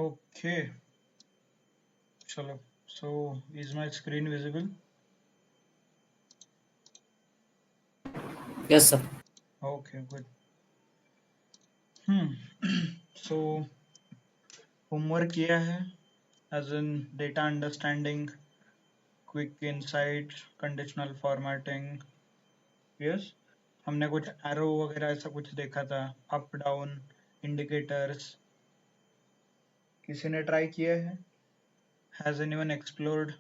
Okay, chalo. So is my screen visible? Yes, sir. Okay, good. So homework किया है, as in data understanding, quick insight, conditional formatting. Yes, हमने कुछ arrow वगैरह ऐसा कुछ देखा था, up down indicators. किसी ने ट्राई किया है? Has anyone explored?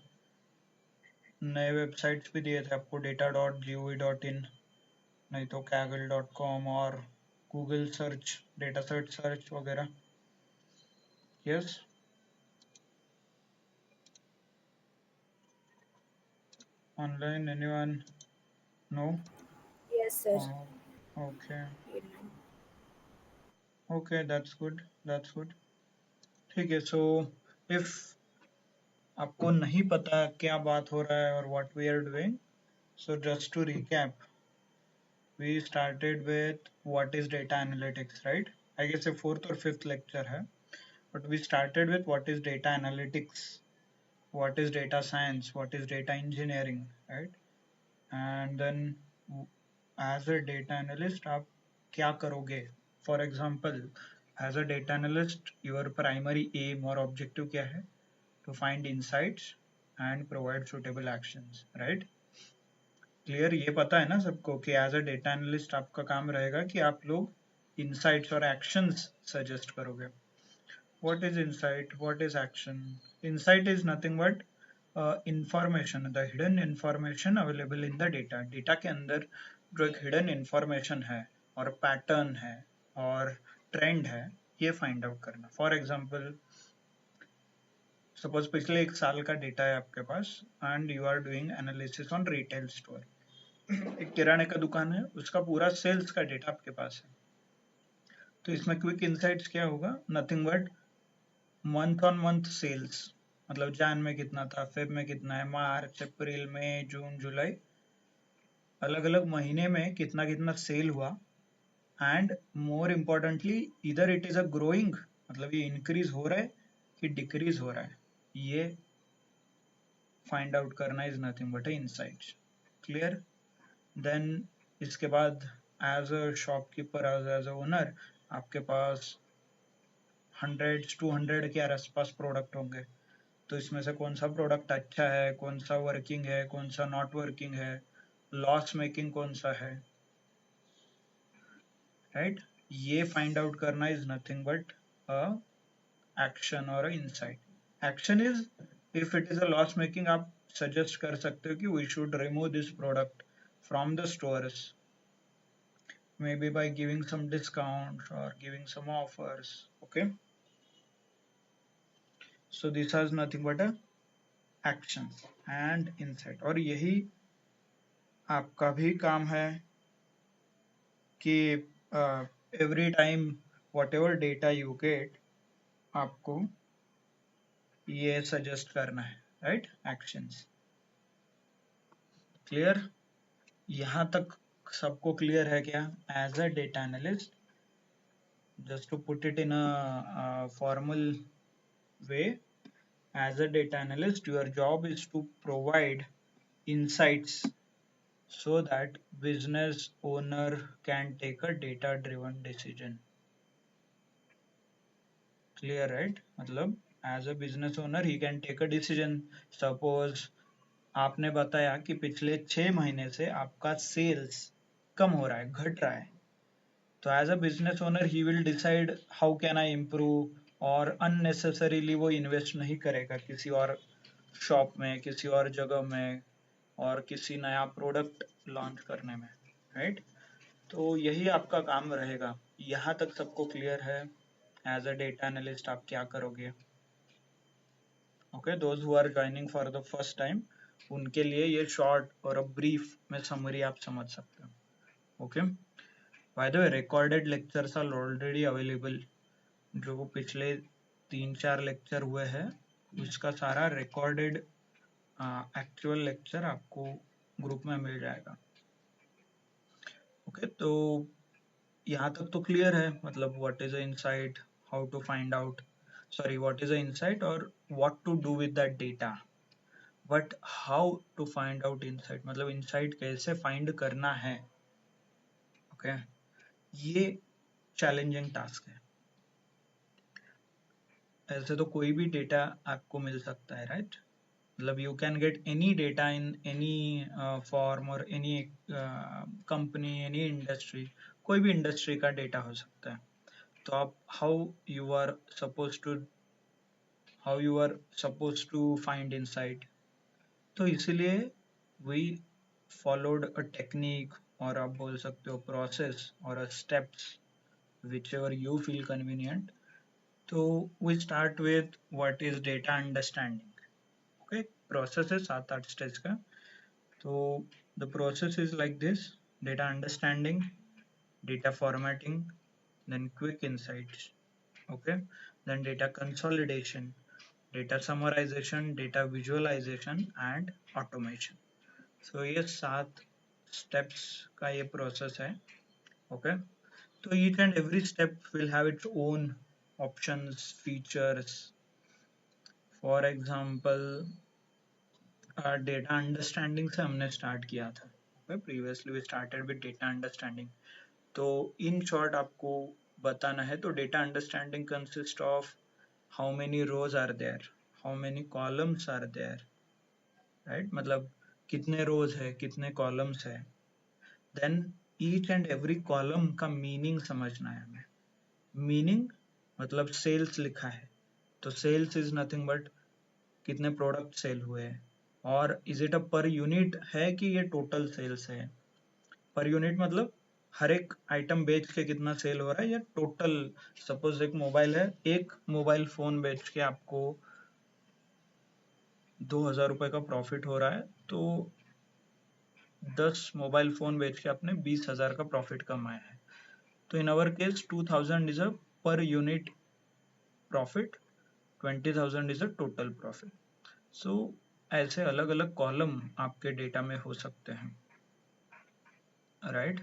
नए वेबसाइट्स भी दिए थे आपको, data.gov.in, नहीं तो kaggle.com और गूगल सर्च, डेटा सर्च वगैरह. Yes, online anyone? No. Yes, sir. Okay okay, that's good, that's good. ठीक है. सो इफ आपको नहीं पता क्या बात हो रहा है और what we are doing, so just to recap, we started with what is data analytics, right? I guess a fourth or fifth lecture है, but we started with what is data analytics, what is data science, what is data engineering, right? And then as a data analyst आप क्या करोगे? For example, as a data analyst, your primary aim or objective क्या है? To find insights and provide suitable actions, right? Clear, ये पता है ना सबको कि एज अ डेटा एनालिस्ट आपका काम रहेगा कि आप लोग इंसाइट्स और एक्शंस सजेस्ट करोगे. What is insight, what is action? Insight is nothing but information, the hidden information available in the data. Data के अंदर जो एक हिडन इंफॉर्मेशन है और पैटर्न है और ट्रेंड है, ये फाइंड आउट करना. फॉर एग्जाम्पल, सपोज पिछले एक साल का डेटा है आपके पास and you are doing analysis on retail store. एक किराने का दुकान है, उसका पूरा सेल्स का डेटा आपके पास है. तो इसमें क्विक इंसाइट्स क्या होगा? Nothing but month on month sales, मतलब जैन में कितना था, फेब में कितना है, मार्च, अप्रैल, मई, जून, जुलाई, अलग अलग महीने में कितना कितना सेल हुआ. एंड मोर इम्पोर्टेंटली, इधर इट इज अ ग्रोइंग, मतलब ये इंक्रीज हो रहा है कि डिक्रीज हो रहा है, ये फाइंड आउट करना is nothing but insights. Clear? Then इसके बाद as a shopkeeper, as a owner, आपके पास 100-200 के आसपास प्रोडक्ट होंगे. तो इसमें से कौन सा प्रोडक्ट अच्छा है, कौन सा वर्किंग है, कौन सा नॉट वर्किंग है, लॉस मेकिंग कौन सा है, राइट? ये फाइंड आउट करना is nothing but a action और insight. Action is, if it is a loss making, आप सजेस्ट कर सकते हो कि we should remove this product from the stores, maybe by giving some discount or giving some offers. Okay, so this has nothing but a action and insight. और यही आपका भी काम है कि every time whatever data you get, आपको ये suggest करना है, right? Actions. Clear? यहाँ तक सबको clear है क्या? As a data analyst, just to put it in a formal way, as a data analyst, your job is to provide insights so that business owner can take a data driven decision. Clear, right? मतलब as a business owner he can take a decision. Suppose आपने बताया कि पिछले 6 महीने से आपका sales कम हो रहा है, घट रहा है, तो as a business owner he will decide how can I improve, और अननेसेसरीली वो इन्वेस्ट नहीं करेगा किसी और शॉप में, किसी और जगह में, और किसी नया प्रोडक्ट लॉन्च करने में, राइट? तो यही आपका काम रहेगा. यहाँ तक सबको क्लियर है एज अ डेटा एनालिस्ट आप क्या करोगे? Okay, those who are joining for the first time, उनके लिए ये शॉर्ट और अ ब्रीफ में समरी आप समझ सकते हो. Okay, by the way recorded lectures are already available. जो पिछले 3-4 लेक्चर हुए हैं उसका सारा रिकॉर्डेड एक्चुअल लेक्चर आपको ग्रुप में मिल जाएगा. ओके, तो यहाँ तक तो क्लियर है, मतलब what is insight, how to find out. sorry, what is the insight or what to do with that data, but how to find out insight, मतलब insight कैसे find करना है. ओके ये चैलेंजिंग टास्क है. ऐसे तो कोई भी डेटा आपको मिल सकता है, राइट? मतलब you can get any data in any form और एनी कंपनी, एनी इंडस्ट्री, कोई भी इंडस्ट्री का डेटा हो सकता है. तो आप how you are suppose to find insight. तो इसीलिए वी फॉलोड अ टेक्निक, और आप बोल सकते हो प्रोसेस और अ steps, whichever you feel convenient. So we start with what is data understanding. Okay, process है 7-8 स्टेज का. तो the process is like this: data understanding, data formatting, then quick insights. Okay, then data consolidation, data summarization, data visualization and automation. So ये 7 steps का ये process है. Okay, so each and every step will have its own options, features. For example, data understanding से हमने start किया था. Previously we started with data understanding. तो in short आपको बताना है तो data understanding consist of how many rows are there, how many columns are there, right? मतलब कितने रोज है, कितने कॉलम्स है. Then each and every column का मीनिंग समझना है हमें. मीनिंग मतलब सेल्स लिखा है तो सेल्स इज नथिंग बट कितने प्रोडक्ट सेल हुए हैं. और is it a per unit है कि ये टोटल सेल्स है. पर यूनिट मतलब हर एक आइटम बेच के कितना सेल हो रहा है या टोटल. सपोज एक मोबाइल है, एक मोबाइल फोन बेच के आपको 2,000 रुपए का प्रॉफिट हो रहा है, तो 10 मोबाइल फोन बेच के आपने 20,000 का प्रॉफिट कमाया है. तो इन अवर case 2,000 is a per unit profit, 20,000 is a total profit. So ऐसे अलग अलग कॉलम आपके डेटा में हो सकते हैं, right?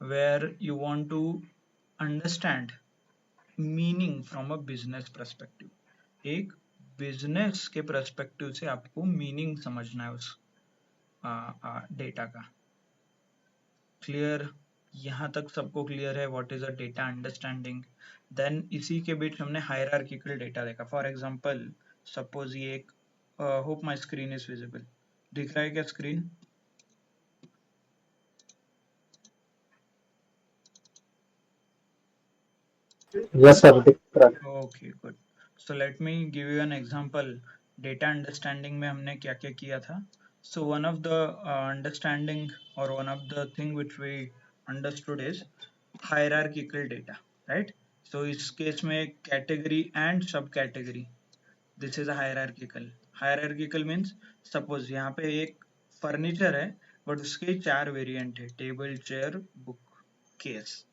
Where you want to understand meaning from a business perspective. एक बिजनेस के परस्पेक्टिव से आपको मीनिंग समझना है उस डेटा का. क्लियर? यहाँ तक सबको क्लियर है what is a data understanding. Then इसी के बीच हमने हायरार्किकल डेटा देखा. फॉर एग्जांपल सपोज ये एक, hope my screen is visible, दिख रहा है क्या screen? Yes, sir. Correct. Okay good. So let me give you an example. Data understanding में हमने क्या क्या किया था. So one of the understanding और one of the thing which we understood is hierarchical data, right? सो इस case में category and सब category, this is hierarchical. Hierarchical means suppose यहाँ पे एक फर्नीचर है बट उसके 4 वेरिएंट है, table, chair, book, case.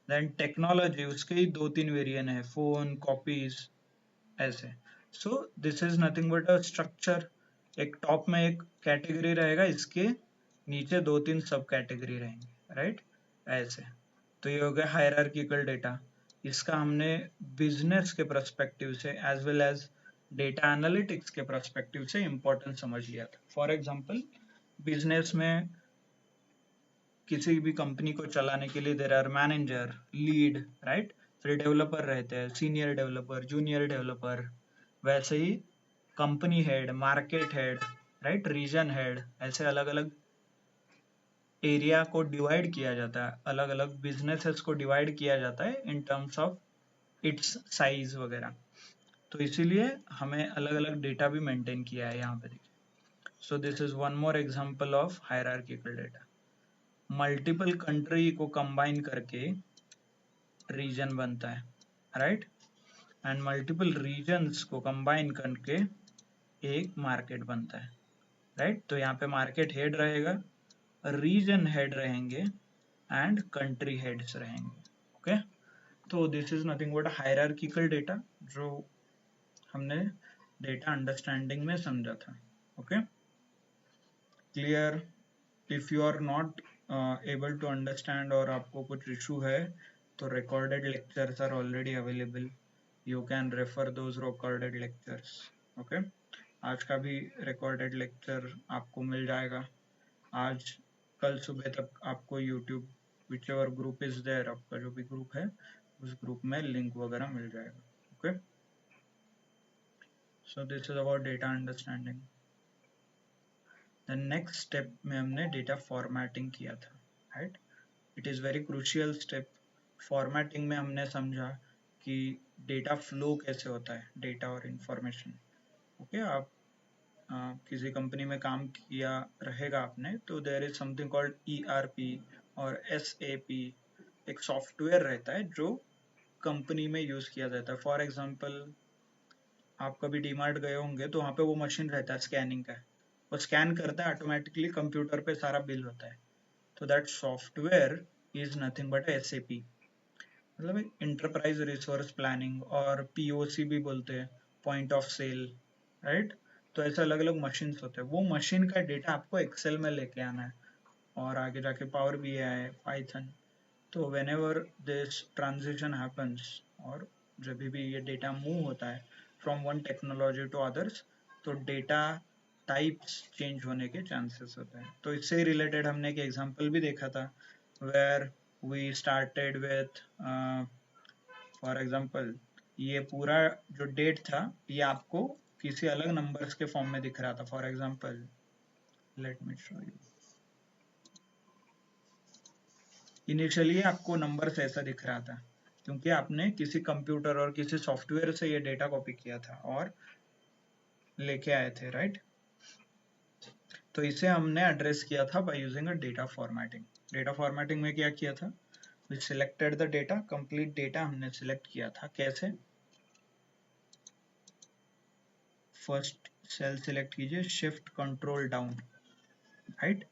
Then technology, उसके ही 2-3 वेरिएंट है, फोन, कॉपीज, ऐसे. So this is nothing but a structure. एक टॉप में एक कैटेगरी रहेगा, इसके नीचे 2-3 सब कैटेगरी रहेंगे, राइट? ऐसे. तो ये हो गया हायरार्किकल डेटा. इसका हमने बिजनेस के परस्पेक्टिव से as well as data analytics के परस्पेक्टिव से इंपॉर्टेंस समझ लिया था. फॉर एग्जांपल बिजनेस में किसी भी कंपनी को चलाने के लिए there are manager, lead, right? फिर डेवलपर रहते हैं, सीनियर डेवलपर, जूनियर डेवलपर. वैसे ही company head, market head, right, region head, ऐसे अलग अलग एरिया को डिवाइड किया जाता है, अलग अलग बिजनेसेस को डिवाइड किया जाता है इन टर्म्स ऑफ इट्स साइज वगैरह. तो इसीलिए हमें अलग अलग डेटा भी मेंटेन किया है यहाँ पे, देखिए. So this is one more example of hierarchical data. Multiple country को कंबाइन करके रीजन बनता है, राइट? एंड मल्टीपल रीजन्स को कंबाइन करके एक मार्केट बनता है, राइट? तो यहाँ पे मार्केट हेड रहेगा, रीजन हेड रहेंगे एंड कंट्री हेड्स रहेंगे. ओके, तो this is nothing but hierarchical data जो हमने डेटा अंडरस्टैंडिंग में समझा था. Okay, clear? If you are not able to understand और आपको कुछ इशू है तो recorded lectures are already available. You can refer those recorded lectures. Okay. आज का भी recorded lecture आपको मिल जाएगा. आज कल सुबह तक आपको YouTube whichever group is there, आपका जो भी group है उस group में link वगैरह मिल जाएगा. Okay. So this is about data understanding. The next step में हमने data formatting किया था. Right. It is very crucial step. Formatting में हमने समझा कि डेटा फ्लो कैसे होता है, डेटा और इंफॉर्मेशन. ओके, आप किसी कंपनी में काम किया रहेगा आपने, तो there is something called ERP और SAP. एक सॉफ्टवेयर रहता है जो कंपनी में यूज किया जाता है. फॉर एग्जांपल आप कभी डीमार्ट गए होंगे तो वहाँ पे वो मशीन रहता है स्कैनिंग का, वो स्कैन करता है ऑटोमेटिकली, कंप्यूटर पे सारा बिल होता है. तो that software is nothing but SAP. मतलब इंटरप्राइज रिसोर्स प्लानिंग, और POC भी बोलते हैं, पॉइंट ऑफ सेल. राइट. तो ऐसे अलग अलग मशीन होते हैं. वो मशीन का डेटा आपको एक्सेल में लेके आना है, और आगे जाके पावर BI है, पाइथन. तो whenever this transition happens, और जब भी ये डेटा मूव होता है from one technology to others, तो डेटा टाइप्स चेंज होने के चांसेस होते हैं. तो इससे रिलेटेड हमने एक एग्जांपल भी देखा था, where we started with for example ये पूरा जो डेट था ये आपको किसी अलग नंबर्स के फॉर्म में दिख रहा था. For example let me show you. Initially आपको नंबर्स ऐसा दिख रहा था क्योंकि आपने किसी कंप्यूटर और किसी सॉफ्टवेयर से ये डेटा कॉपी किया था और लेके आए थे. राइट. तो इसे हमने एड्रेस किया था by using a data formatting. Data formatting में क्या किया था, we selected the data, complete data हमने सिलेक्ट किया था. कैसे, फर्स्ट सेल सिलेक्ट कीजिए, shift control down. Right.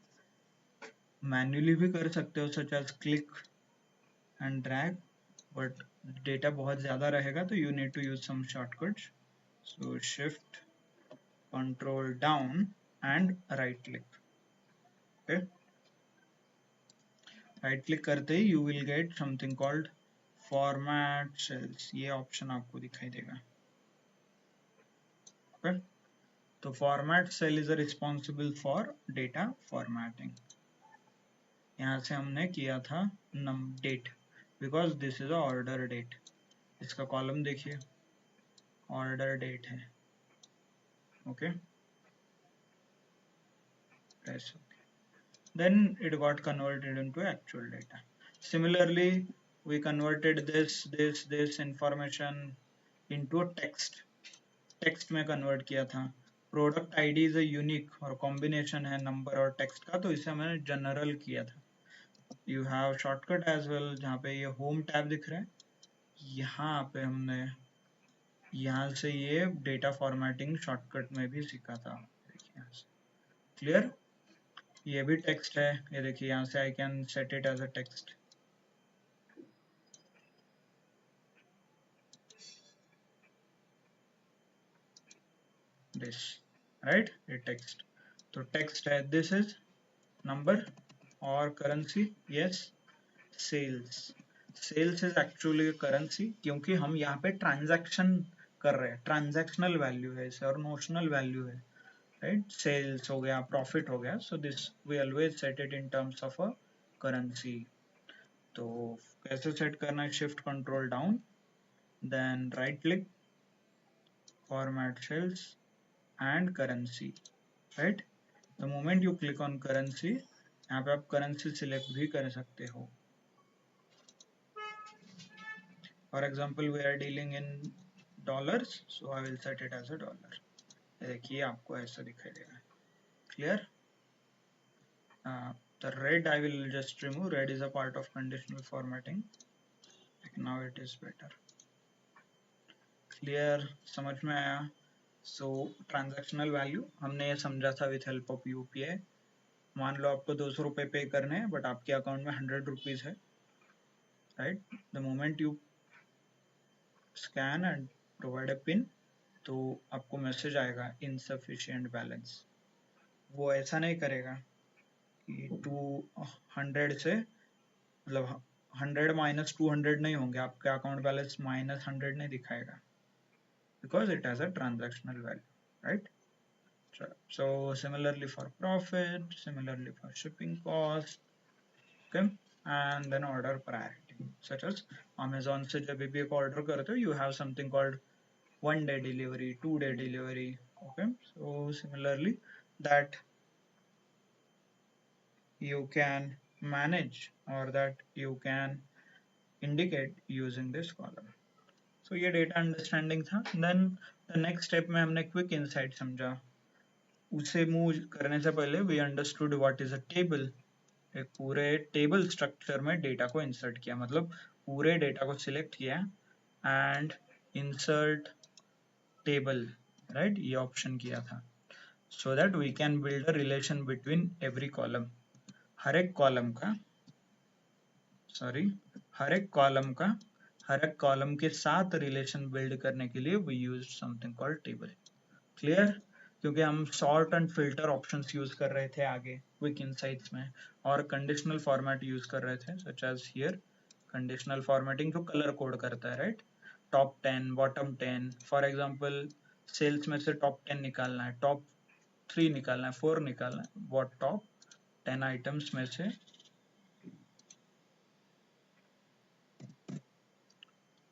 Manually भी कर सकते हो, such as click and drag, but data बहुत ज्यादा रहेगा तो you need to use some shortcuts. So shift control down and right click. Okay, right click करते ही you will get something called format cells. ये ऑप्शन आपको दिखाई देगा. ओके, तो format cell is responsible for data formatting. यहाँ से हमने किया था date, because this is order date. इसका कॉलम देखिए, ऑर्डर डेट है. ओके, then it got converted into actual data. Similarly, we converted this information into a text. Text में कन्वर्ट किया था. Product ID is a unique और combination है number और टेक्स्ट का, तो इसे मैंने जनरल किया था. You have shortcut as well. जहाँ पे ये होम टैब दिख रहा है, यहाँ पे हमने यहाँ से ये डेटा फॉर्मेटिंग शॉर्टकट में भी सीखा था. क्लियर. ये भी टेक्स्ट है, ये देखिए यहाँ से I can set it as a text. This, right, ये टेक्स्ट. तो टेक्स्ट है, दिस इज नंबर और currency. Yes, sales. Sales is actually currency क्योंकि हम यहाँ पे ट्रांजैक्शन कर रहे हैं, ट्रांजैक्शनल वैल्यू है इसे और नोशनल वैल्यू है. राइट, सेल्स हो गया, प्रॉफिट हो गया. So this we always set it in terms of a currency. तो कैसे सेट करना है, shift control down, then right click, format cells and currency. Right. The moment you click on currency, यहाँ पे आप करेंसी सिलेक्ट भी कर सकते हो. For example we are dealing in dollars, so I will set it as a dollar. देखिए आपको ऐसा दिखाई देगा. Clear. The red I will just remove. Red is a part of conditional formatting. Now it is better. Clear, समझ में आया. So transactional value हमने ये समझा था with help of UPI. मान लो आपको 200 रुपए पे करने हैं बट आपके अकाउंट में 100 रुपीज है. Right. The moment you scan and provide a pin, तो आपको मैसेज आएगा insufficient balance. वो ऐसा नहीं करेगा कि 200 से मतलब 100 माइनस 200 नहीं होंगे, आपका अकाउंट बैलेंस माइनस 100 नहीं दिखाएगा, because it has a transactional value, right? So similarly for profit, similarly for shipping cost, okay, and then order priority, such as Amazon से जब भी एक order करते हो, you have something called 1 day delivery, 2 day delivery, okay. So similarly that you can manage, or that you can indicate using this column. So ये data understanding था. Then the next step में हमने quick insight समझा. उसे move करने से पहले we understood what is a table. एक पूरे टेबल स्ट्रक्चर में डेटा को इंसर्ट किया, मतलब पूरे डेटा को सिलेक्ट किया एंड इंसर्ट टेबल, राइट, ये ऑप्शन किया था, so that we can build a relation between every column. हर एक कॉलम का हर एक कॉलम के साथ रिलेशन बिल्ड करने के लिए we use something called table. Clear? क्योंकि हम sort and filter options use कर रहे थे आगे क्विक इनसाइट्स में, और कंडीशनल फॉर्मेट यूज कर रहे थे, such as here conditional formatting जो कलर कोड करता है, right. Top 10, bottom 10, for example sales में से टॉप 10 निकालना है, टॉप 3 निकालना है, 4 निकालना है, what टॉप 10 आइटम्स में से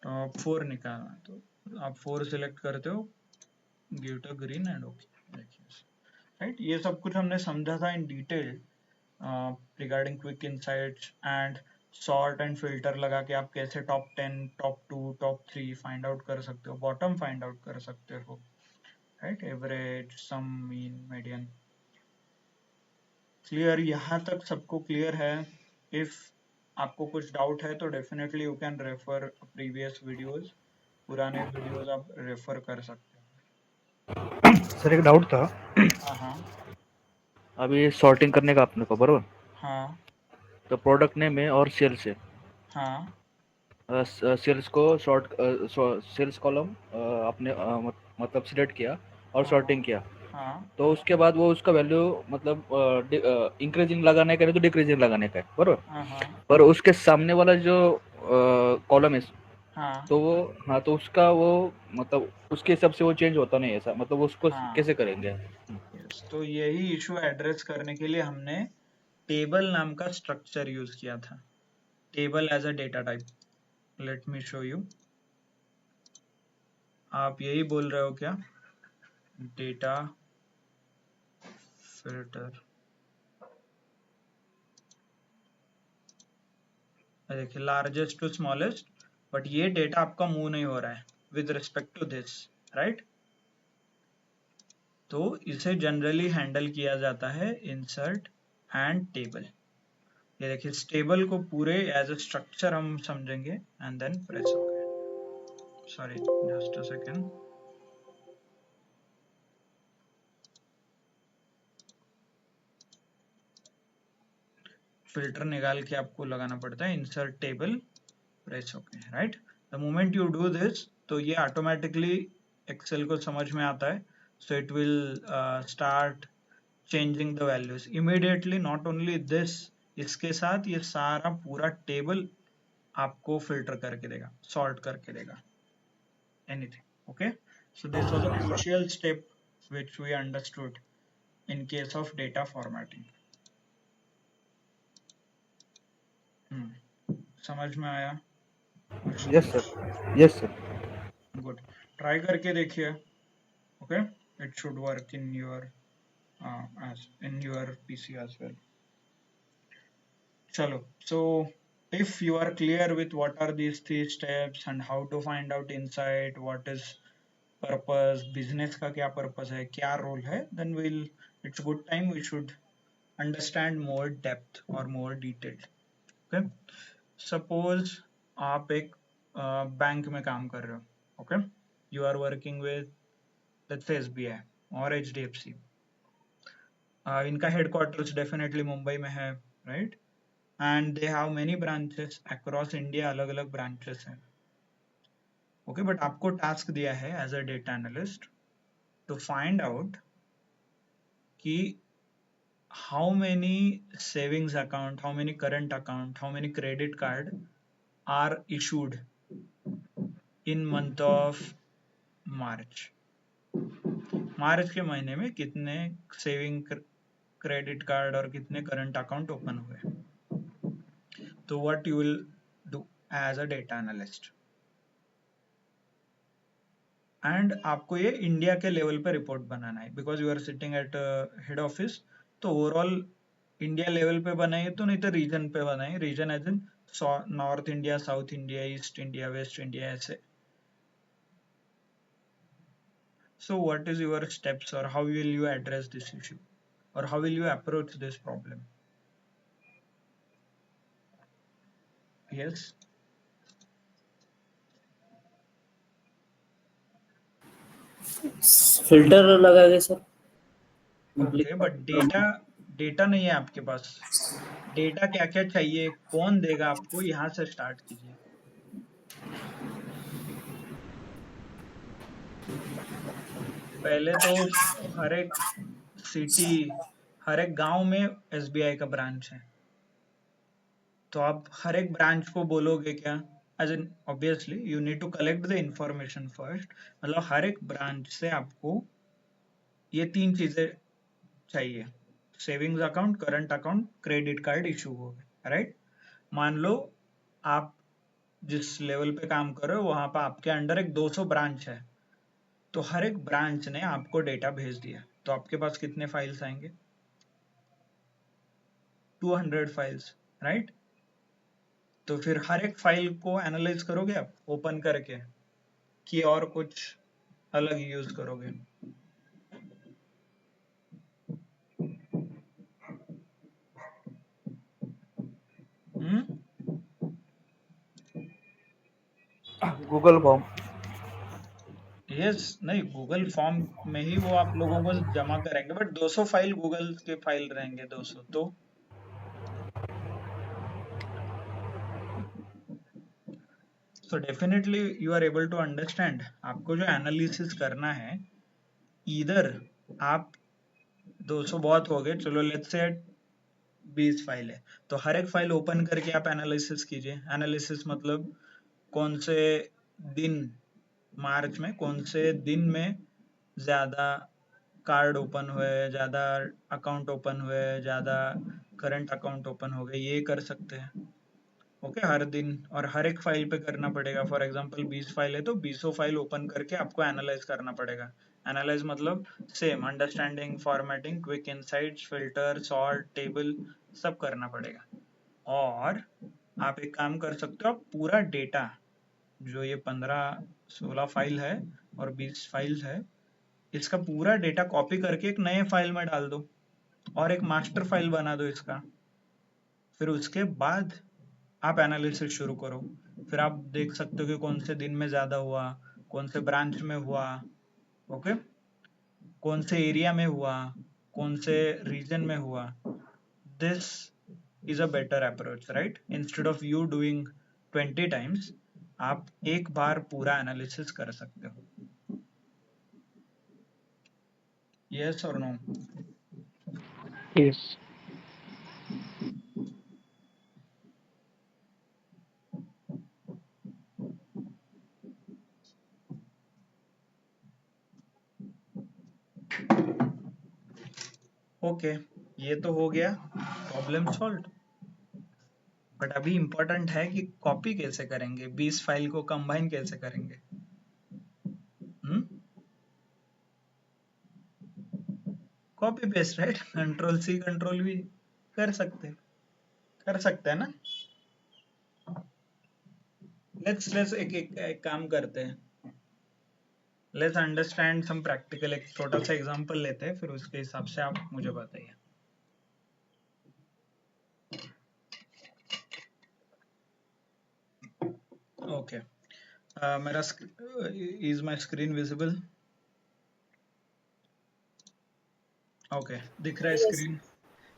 टॉप 4 निकालना है, तो आप 4 सिलेक्ट करते हो, give it a green and okay, right. ये सब कुछ हमने समझा था in detail regarding quick insights and sort and filter लगा के आप कैसे top 10, top 2, top 3 find out कर सकते हो, बॉटम फाइंड आउट कर सकते हो, राइट, एवरेज, सम, मीन, मीडियन. क्लियर? यहाँ तक सबको क्लियर है? इफ आपको कुछ डाउट है तो definitely you can refer previous videos, पुराने वीडियोस आप रेफर कर सकते हो. सर एक डाउट था. हाँ हाँ अभी सॉर्टिंग करने का आपने को बरोबर, हाँ तो प्रोडक्ट नेम है और सेल्स है. हाँ सेल्स को सेल्स कॉलम आपने मतलब सिलेक्ट किया और हाँ सॉर्टिंग किया, हाँ तो उसके बाद वो उसका वैल्यू मतलब इंक्रीजिंग लगाने का नहीं तो डिक्रीजिंग लगाने का है बरोबर. हाँ हाँ पर उसके सामने वाला जो कॉलम है, हाँ तो वो, हाँ, तो उसका वो मतलब उसके हिसाब से वो चेंज होता नहीं है ऐसा, मतलब उसको हाँ. कैसे करेंगे? यस, तो यही इशू एड्रेस करने के लिए हमने टेबल नाम का स्ट्रक्चर यूज किया था. Table as a data type. Let me show you. आप यही बोल रहे हो क्या? Data filter. देखिए, लार्जेस्ट टू स्मॉलेस्ट, बट ये डेटा आपका मूव नहीं हो रहा है with respect to this, right. तो इसे जनरली हैंडल किया जाता है इंसर्ट एंड टेबल. ये देखिए, इस टेबल को पूरे एज अ स्ट्रक्चर हम समझेंगे and then press okay. Sorry, just a second. Filter निकाल के आपको लगाना पड़ता है, insert table, press okay, right. The moment you do this, तो ये ऑटोमेटिकली एक्सेल को समझ में आता है, so it will start changing the values immediately. Not only this, इसके साथ ये सारा पूरा टेबल आपको फिल्टर करके देगा, सॉर्ट करके देगा, anything. Okay, so this was a crucial step which we understood in case of data formatting. समझ में आया? Yes sir, yes sir. Good. Try करके देखिए. Okay, it should work in your as in your PC as well. चलो, so if you are clear with what are these 3 steps and how to find out insight, what is purpose, business का क्या purpose है, क्या role है, then it's good time we should understand more depth or more detailed. Okay, suppose आप एक bank में काम कर रहे हो. Okay, you are working with, let's say, SBI और HDFC. इनका हेडक्वार्टर्स डेफिनेटली मुंबई में है, right, and they have many branches across India, अलग अलग ब्रांचेस हैं. ओके, बट आपको टास्क दिया है as a data analyst to find out कि how many savings account, how many current account, how many credit card are issued in month of March. मार्च के महीने में कितने सेविंग क्रेडिट कार्ड और कितने करंट अकाउंट ओपन हुए. तो what you will do as a data analyst, and आपको ये इंडिया के लेवल पे रिपोर्ट बनाना है because you are sitting at head office. तो ओवरऑल इंडिया लेवल पे बनाइए, तो नहीं तो रीजन पे बनाइए. Region as in north India, south India, east India, west India, ऐसे. So what is your steps, or how will you address this issue, or how will you approach this problem? Yes. Filter लगाएंगे sir. Okay, but data नहीं है आपके पास. Data क्या क्या चाहिए, कौन देगा आपको, यहाँ से स्टार्ट कीजिए. पहले तो हर एक सिटी, हर एक गांव में SBI का ब्रांच है. तो आप हर एक ब्रांच को बोलोगे क्या, as in obviously you need to collect the information first. मतलब हर एक ब्रांच से आपको ये 3 चीजें चाहिए: savings account, current account, credit card issue हो गए, राइट. मान लो आप जिस लेवल पे काम कर रहे हो वहां पर आपके अंडर एक 200 ब्रांच है. तो हर एक ब्रांच ने आपको डेटा भेज दिया, तो आपके पास कितने फाइल्स आएंगे? 200 फाइल्स, राइट. तो फिर हर एक फाइल को एनालाइज करोगे आप ओपन करके, कि और कुछ अलग यूज करोगे? Google form. यस, नहीं, गूगल फॉर्म में ही वो आप लोगों को जमा करेंगे, बट 200 फाइल गूगल के फाइल रहेंगे, 200. तो definitely you are able to understand. आपको जो एनालिसिस करना है, इधर आप 200 बहुत हो गए, चलो लेट्स से 20 फाइल है, तो हर एक फाइल ओपन करके आप एनालिसिस कीजिए. एनालिसिस मतलब कौन से दिन, मार्च में कौन से दिन में ज्यादा कार्ड ओपन हुए, ज्यादा अकाउंट ओपन हुए, ज्यादा करंट अकाउंट ओपन हो गए, ये कर सकते हैं. ओके, हर दिन और हर एक फाइल पे करना पड़ेगा. फॉर एग्जांपल 20 फाइल है तो 20 फाइल ओपन करके आपको एनालाइज करना पड़ेगा. एनालाइज मतलब same understanding, formatting, quick insights, filter, sort, table, सब करना पड़ेगा. और आप एक काम कर सकते हो, आप पूरा डेटा जो ये 15-16 फाइल है और 20 फाइल है, इसका पूरा डेटा कॉपी करके एक नए फाइल में डाल दो और एक मास्टर फाइल बना दो इसका. फिर उसके बाद आप एनालिसिस शुरू करो. फिर आप देख सकते हो कि कौन से दिन में ज्यादा हुआ, कौन से ब्रांच में हुआ, ओके, कौन से एरिया में हुआ, कौन से रीजन में हुआ. This is a better approach, right. Instead of you doing 20 times, आप एक बार पूरा एनालिसिस कर सकते हो. यस और नो? Yes. ओके, ये तो हो गया प्रॉब्लम सॉल्व. बट अभी इम्पोर्टेंट है कि कॉपी कैसे करेंगे, 20 फाइल को कंबाइन कैसे करेंगे. Copy paste, right. Control C control V कर सकते हैं ना. लेट्स एक काम करते हैं. Let's understand some practical. एक छोटा सा एग्जांपल लेते हैं, फिर उसके हिसाब से आप मुझे बताइए. ओके, मेरा is my screen visible? Okay, दिख रहा है Yes, screen?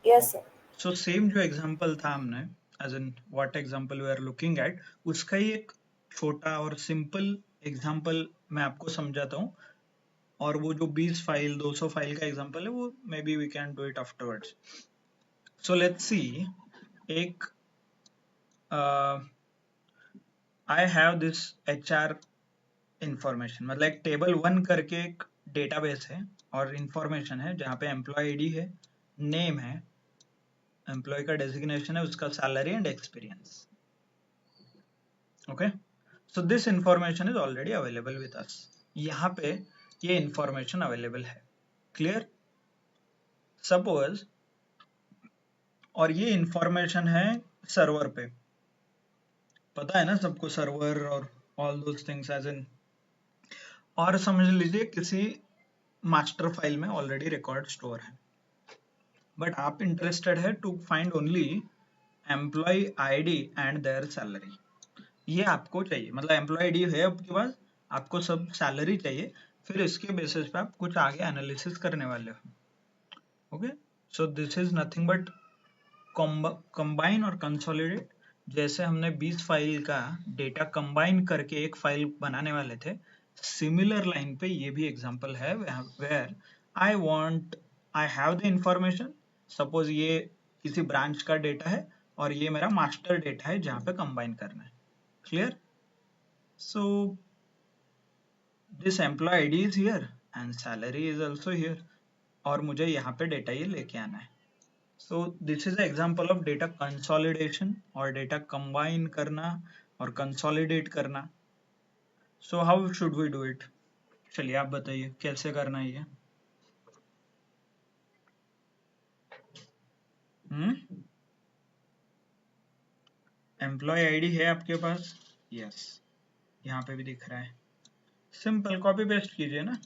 yes, sir. So same जो एग्जांपल था हमने, as in what example we are looking at, उसका ही एक छोटा और सिंपल एग्जांपल मैं आपको समझाता हूँ. और वो जो 20 फाइल 200 फाइल का एग्जांपल है वो maybe we can do it afterwards. So let's see. एक I have this HR information, मतलब एक टेबल 1 करके एक डेटाबेस है और इंफॉर्मेशन है जहाँ पे एम्प्लॉय आईडी है, नेम है, एम्प्लॉय का डेजिग्नेशन है, उसका salary and experience. Okay, so this information is already available with us. यहाँ पे ये इंफॉर्मेशन अवेलेबल है. क्लियर? सपोज, और ये इंफॉर्मेशन है सर्वर पे. पता है ना सबको सर्वर और all those things as in. और समझ लीजिए किसी मास्टर फाइल में ऑलरेडी रिकॉर्ड स्टोर है, बट आप इंटरेस्टेड है to find only employee ID and their salary. ये आपको चाहिए, मतलब एम्प्लॉय आईडी है आपके पास, आपको सब सैलरी चाहिए, फिर इसके बेसिस पे आप कुछ आगे एनालिसिस करने वाले हो. Okay, so this is nothing but combine और कंसोलिडेट. जैसे हमने 20 फाइल का डेटा कंबाइन करके एक फाइल बनाने वाले थे, सिमिलर लाइन पे ये भी एग्जांपल है where I have the information. Suppose ये किसी ब्रांच का डेटा है और ये मेरा मास्टर डेटा है जहाँ पे कंबाइन करना है. Clear? So this employee ID is here and salary is also here, और मुझे यहाँ पे डेटा ये लेके आना है. So this is an example of data consolidation और data combine करना और consolidate करना. So how should we do it? चलिए आप बताइए कैसे करना है ये. एम्प्लॉय आईडी है आपके पास? यस, यहाँ पे भी दिख रहा है. सिंपल कॉपी पेस्ट कीजिए ना,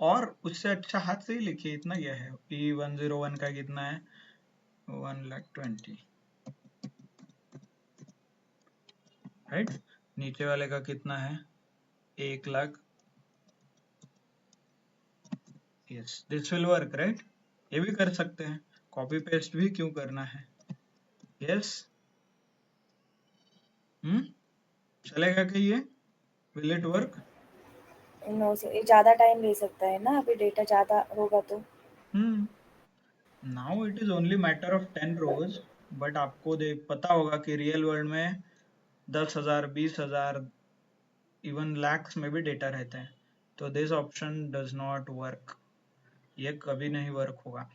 और उससे अच्छा हाथ से ही लिखिए. इतना क्या है, P101 का कितना है? 1,20,000, राइट. नीचे वाले का कितना है? 1,00,000. Yes, this will work, right. ये भी कर सकते हैं, कॉपी पेस्ट भी क्यों करना है. यस, चलेगा कि ये will it work? No sir, ये ज़्यादा टाइम ले सकता है ना, अभी डेटा ज़्यादा होगा तो. Now it is only matter of 10 rows, but आपको पता होगा कि रियल वर्ल्ड में 10,000 20,000 इवन लैक्स में भी डेटा रहता है. तो this option does not work. ये कभी नहीं वर्क होगा.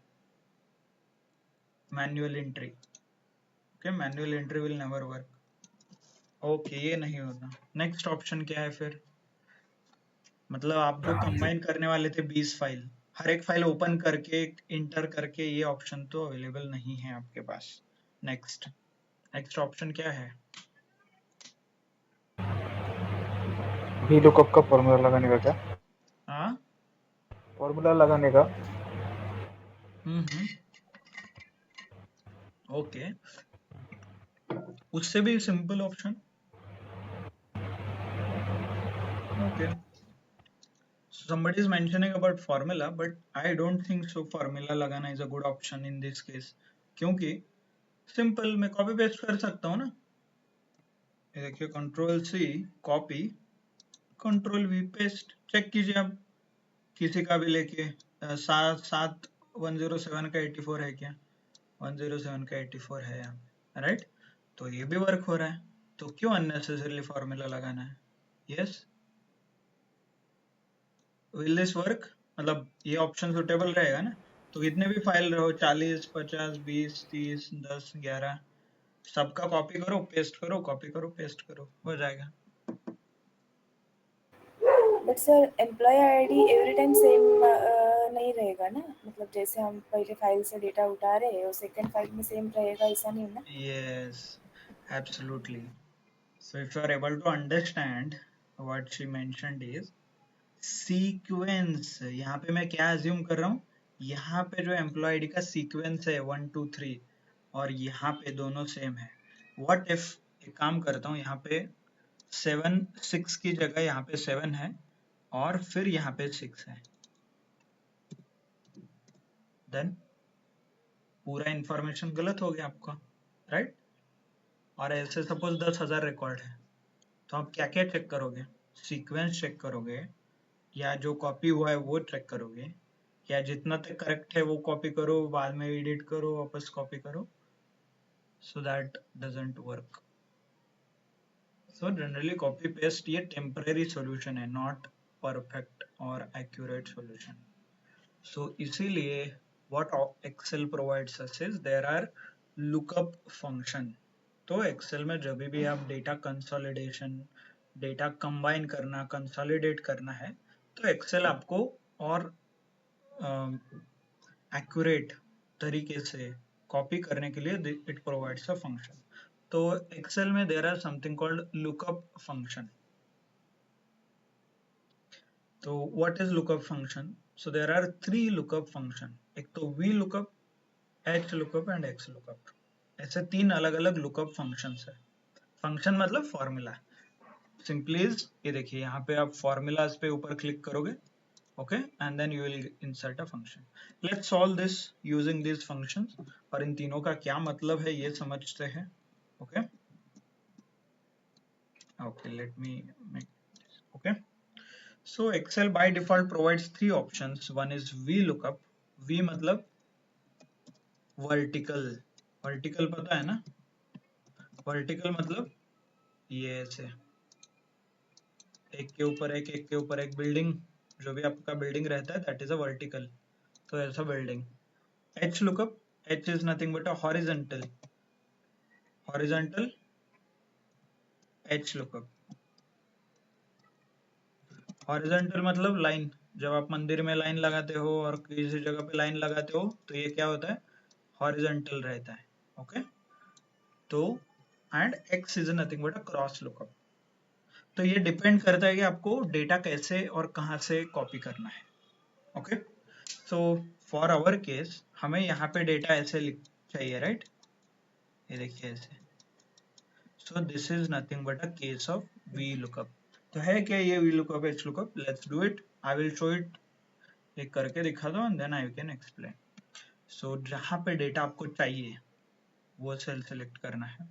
Manual entry, okay, manual entry will never work. Okay, ये नहीं होगा. नेक्स्ट ऑप्शन क्या है फिर? मतलब आप जो कंबाइन करने वाले थे 20 फाइल, हर एक फाइल ओपन करके इंटर करके, ये ऑप्शन तो अवेलेबल नहीं है आपके पास. नेक्स्ट ऑप्शन क्या है? VLOOKUP का फॉर्मूला लगाने का क्या? हाँ, फॉर्मूला लगाने का. ओके, उससे भी simple option. Okay, somebody is mentioning about formula, but I don't think so formula लगाना is a good option in this case. क्योंकि सिंपल मैं कॉपी पेस्ट कर सकता हूँ ना. ये देखिए, Ctrl+C copy, Ctrl+V paste. Check कीजिए आप, किसी का भी लेके 107 का 84 है क्या? 107 का 84 है यहाँ, राइट. तो ये भी वर्क हो रहा है, तो क्यों अननेसेसरीली फॉर्मूला लगाना है. Yes, will this work? मतलब ये ऑप्शन सुटेबल रहेगा ना. तो कितने भी फाइल रहो, 40 50 20 30 10 11, सबका कॉपी करो पेस्ट करो, कॉपी करो पेस्ट करो, हो जाएगा. But sir, employee ID every time same नहीं रहेगा ना, मतलब जैसे हम पहले फाइल से डेटा उठा रहे हैं और सेकंड फाइल में सेम रहेगा, ऐसा नहीं ना. Yes, absolutely. So if you are able to understand what she mentioned is sequence. यहाँ पे मैं क्या अज्यूम कर रहा हूँ, यहाँ पे जो एम्प्लॉय आईडी का सीक्वेंस है 1 2 3, और यहाँ पे दोनों सेम है. व्हाट इफ, एक काम करता हूँ, यहाँ पे 7 6 की जगह यहाँ पे 7 है और फिर यहाँ पे 6 है, देन पूरा इंफॉर्मेशन गलत हो गया आपका, राइट. और ऐसे सपोज 10,000 रिकॉर्ड है, तो आप क्या क्या चेक करोगे? सीक्वेंस चेक करोगे, या जो कॉपी हुआ है वो चेक करोगे, या जितना तक करेक्ट है वो कॉपी करो, बाद में एडिट करो, वापस कॉपी करो, so that doesn't work. So generally copy paste ये temporary solution है, not perfect और accurate solution. So इसीलिए what Excel provides us is there are lookup function. तो Excel में जब भी आप डेटा कंसोलिडेशन, डेटा कंबाइन करना, कंसोलिडेट करना है, तो Excel आपको और एक्यूरेट तरीके से कॉपी करने के लिए इट प्रोवाइड्स अ फंक्शन. तो एक्सेल में there are something called lookup function. तो what is lookup function? So there are 3 lookup function. एक तो V lookup, H lookup and X lookup. ऐसे 3 अलग अलग लुकअप फंक्शंस है. फंक्शन मतलब फॉर्मूला. सिंपली ये देखिए, यहाँ पे आप फॉर्मूलाज पे ऊपर क्लिक करोगे, okay, and then you will insert a function. Let's solve this using these functions. और इन तीनों का क्या मतलब है ये समझते हैं. okay, let me make this. okay, so Excel by default provides 3 options. One is VLOOKUP. V मतलब vertical. vertical पता है ना? vertical मतलब ये ऐसे एक के ऊपर एक, एक के ऊपर एक, बिल्डिंग, जो भी आपका बिल्डिंग रहता है दैट इज अ वर्टिकल. तो ऐसा building. H lookup, H is nothing but a horizontal. horizontal H lookup. horizontal मतलब लाइन. जब आप मंदिर में लाइन लगाते हो और किसी जगह पे लाइन लगाते हो तो ये क्या होता है? horizontal रहता है. ओके, तो and X is nothing but a cross lookup. तो ये डिपेंड करता है कि आपको डेटा कैसे और कहां से कॉपी करना है. Okay, so for our case हमें यहाँ पे डेटा ऐसे चाहिए, राइट? ये देखिए ऐसे. So this is nothing but a case of VLOOKUP. तो है क्या ये VLOOKUP, HLOOKUP? Let's do it. I will show it. एक करके दिखा दो and then I can explain. So जहाँ पे डेटा आपको चाहिए वो सेल सेलेक्ट करना है.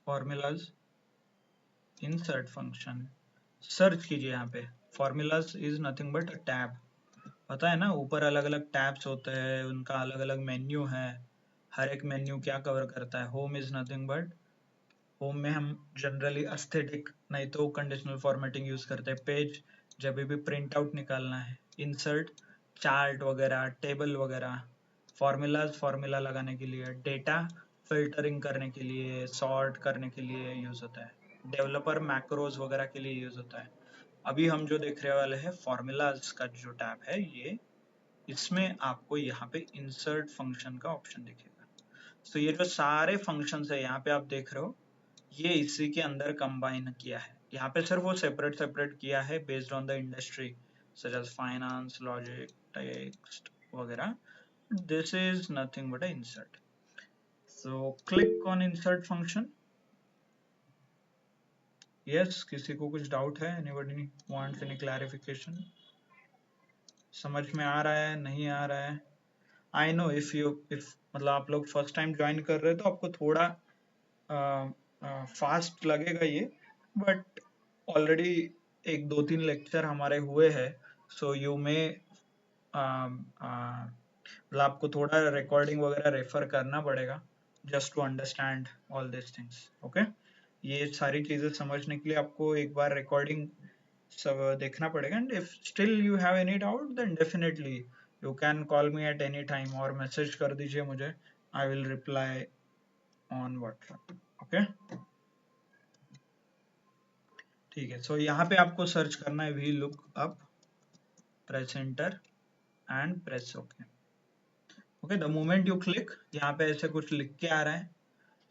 Formulas, insert function, सर्च कीजिए. यहाँ पे Formulas is nothing but a tab. पता है ना, ऊपर अलग अलग टैब्स होते हैं, उनका अलग अलग मेन्यू है. हर एक मेन्यू क्या कवर करता है? Home is nothing but, home में हम जनरली एस्थेटिक नहीं तो कंडीशनल फॉर्मेटिंग यूज करते हैं. पेज जब भी प्रिंट आउट निकालना है, इंसर्ट, चार्ट वगैरह, टेबल वगैरह. फॉर्मूलाज फॉर्मूला लगाने के लिए, डेटा फिल्टरिंग करने के लिए, सॉर्ट करने के लिए यूज होता है. डेवलपर मैक्रोज वगैरह के लिए यूज होता है. अभी हम जो देख रहे वाले हैं फॉर्मूलाज का जो टैब है ये, इसमें आपको यहाँ पे इंसर्ट फंक्शन का ऑप्शन दिखेगा. तो ये जो सारे फंक्शंस है यहाँ पे आप देख रहे हो, ये इसी के अंदर कंबाइन किया है. यहाँ पे सिर्फ वो सेपरेट सेपरेट किया है based on the industry, such as finance, logic, text वगैरह. This is nothing but a insert. So click on insert function. Yes, किसी को कुछ डाउट है? Anybody wants any clarification? समझ में आ रहा है, नहीं आ रहा है? आई नो इफ मतलब आप लोग फर्स्ट टाइम ज्वाइन कर रहे हो तो आपको थोड़ा फास्ट लगेगा ये, बट ऑलरेडी 1-2-3 लेक्चर हमारे हुए हैं. सो यू में मतलब आपको थोड़ा रिकॉर्डिंग वगैरह रेफर करना पड़ेगा just to understand all this things. Okay, ये सारी चीजें समझने के लिए आपको एक बार रिकॉर्डिंग सब देखना पड़ेगा. And if still you have any doubt then definitely you can call me at any time और मैसेज कर दीजिए मुझे. I will reply on WhatsApp. Okay, ठीक है. सो यहाँ पे आपको सर्च करना है VLOOKUP, press enter and press okay. Okay, the moment you click, यहाँ पे ऐसे कुछ लिख के आ रहा है.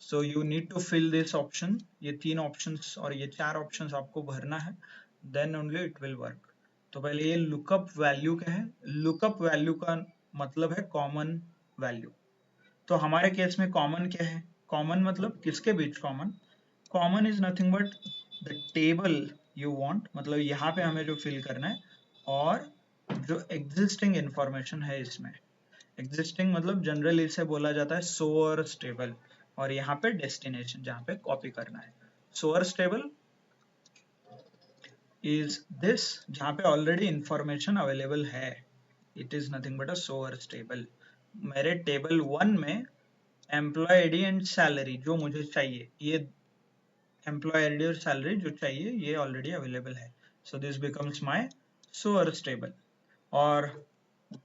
So you need to fill this option. ये 3 ऑप्शंस और ये 4 ऑप्शंस आपको भरना है, then only it will work. तो पहले ये लुकअप वैल्यू क्या है? लुकअप वैल्यू का मतलब है कॉमन वैल्यू. तो हमारे केस में कॉमन क्या है? कॉमन मतलब किसके बीच common? Common is nothing but the table you want, मतलब यहाँ पे हमें जो फिल करना है, और जो एग्जिस्टिंग इंफॉर्मेशन है इसमें. एग्जिस्टिंग मतलब जनरली इसे बोला जाता है सोर्स टेबल, और यहाँ पे डेस्टिनेशन जहाँ पे कॉपी करना है. सोर्स टेबल is this, जहाँ पे ऑलरेडी इंफॉर्मेशन अवेलेबल है. It is nothing but a source table. मेरे टेबल 1 में एम्प्लॉय आईडी एंड सैलरी जो मुझे चाहिए, ये एम्प्लॉय आईडी और सैलरी जो चाहिए ये ऑलरेडी अवेलेबल है. So this becomes my source table. और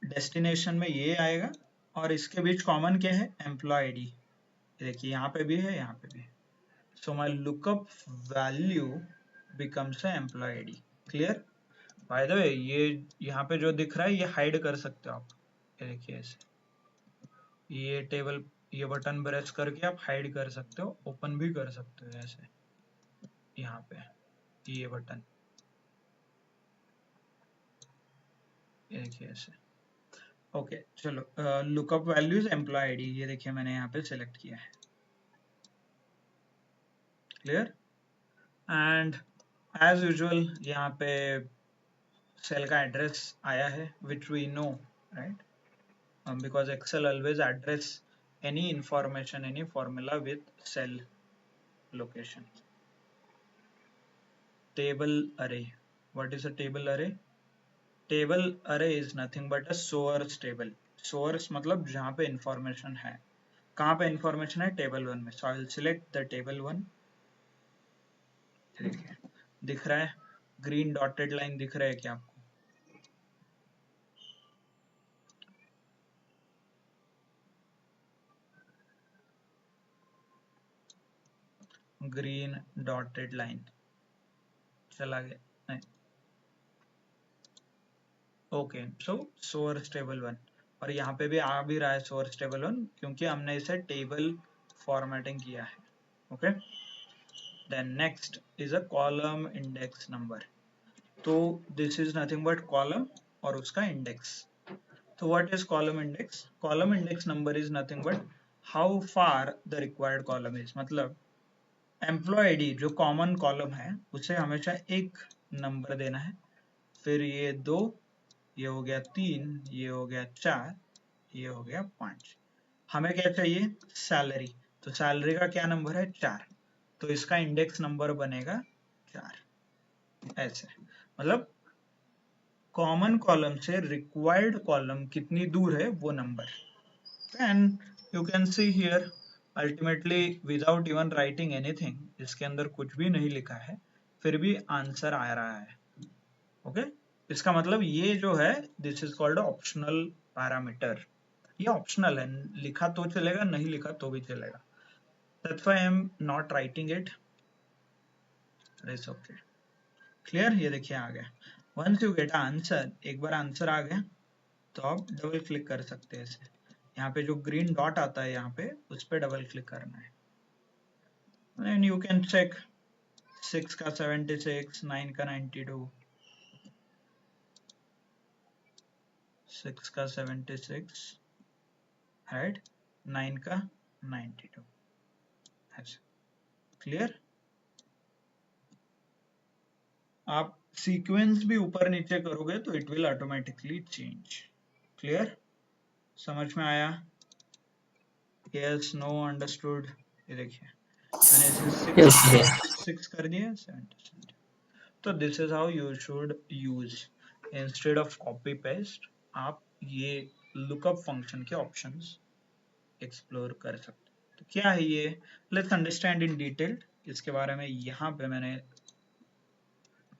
डेस्टिनेशन में ये आएगा और इसके बीच कॉमन क्या है, एम्प्लॉय आईडी. देखिए यहाँ पे भी है, यहाँ पे भी. So my lookup value becomes a employee ID. Clear? By the way ये यहाँ पे जो दिख रहा है ये हाइड कर सकते हो आप. ये देखिए ऐसे, ये टेबल, ये बटन प्रेस करके आप हाइड कर सकते हो, ओपन भी कर सकते हो ऐसे. यहाँ पे ये बटन, ये देखिए ऐसे. ओके चलो, लुकअप वैल्यूज एम्प्लॉय आईडी, ये देखिए मैंने यहाँ पे सिलेक्ट किया है. क्लियर? एंड एज यूजुअल यहाँ पे सेल का एड्रेस आया है which we know, right? Because Excel always address any information, any formula with cell location. Table array. What is a table array? Table array is nothing but a source table. Source मतलब जहाँ पे information है. कहाँ पे information है? Table 1 में. So I will select the table 1. देखिए दिख रहा है, green dotted line दिख रहा है क्या आपको? Green dotted line चला गया नहीं. ओके सो सोर्स टेबल 1, और यहाँ पे भी आ भी रहा है सोर्स टेबल 1 क्योंकि हमने इसे टेबल फॉर्मेटिंग किया है. Okay, then next is a column index number. तो this is nothing but column और उसका इंडेक्स. तो what is column index? Column index number is nothing but how far the required column is. मतलब employ ID जो common column है उसे हमेशा एक नंबर देना है, फिर ये 2, ये हो गया 3, ये हो गया 4, ये हो गया 5. हमें क्या चाहिए? सैलरी. तो सैलरी का क्या नंबर है? 4. तो इसका इंडेक्स नंबर बनेगा 4. ऐसे मतलब कॉमन कॉलम से रिक्वायर्ड कॉलम कितनी दूर है वो number. And you can see here ultimately without even writing anything, इसके अंदर कुछ भी नहीं लिखा है, फिर भी आंसर आ रहा है. ओके, इसका मतलब ये जो है this is called optional parameter. ये ऑप्शनल है, लिखा तो चलेगा, नहीं लिखा तो भी चलेगा. That's why I am not writing it. It's okay. Clear? ये देखिए आ गया. वंस यू गेट आंसर, एक बार आंसर आ गया तो आप डबल क्लिक कर सकते हैं ऐसे. यहाँ पे जो ग्रीन डॉट आता है यहाँ पे उस पे डबल क्लिक करना है एंड यू कैन चेक 6 का 76, 9 का 92, 6 का 76, राइट, 9 का 92. ऐसे. क्लियर? आप सीक्वेंस भी ऊपर नीचे करोगे तो it will automatically change. Clear? समझ में आया? Yes, no, understood? ये देखिए मैंने इसे 6 कर दिया, 77. तो this is how you should use. Instead of copy paste आप ये लुकअप फंक्शन के ऑप्शंस एक्सप्लोर कर सकते. तो क्या है ये? Let's understand in detail. इसके बारे में यहाँ पे मैंने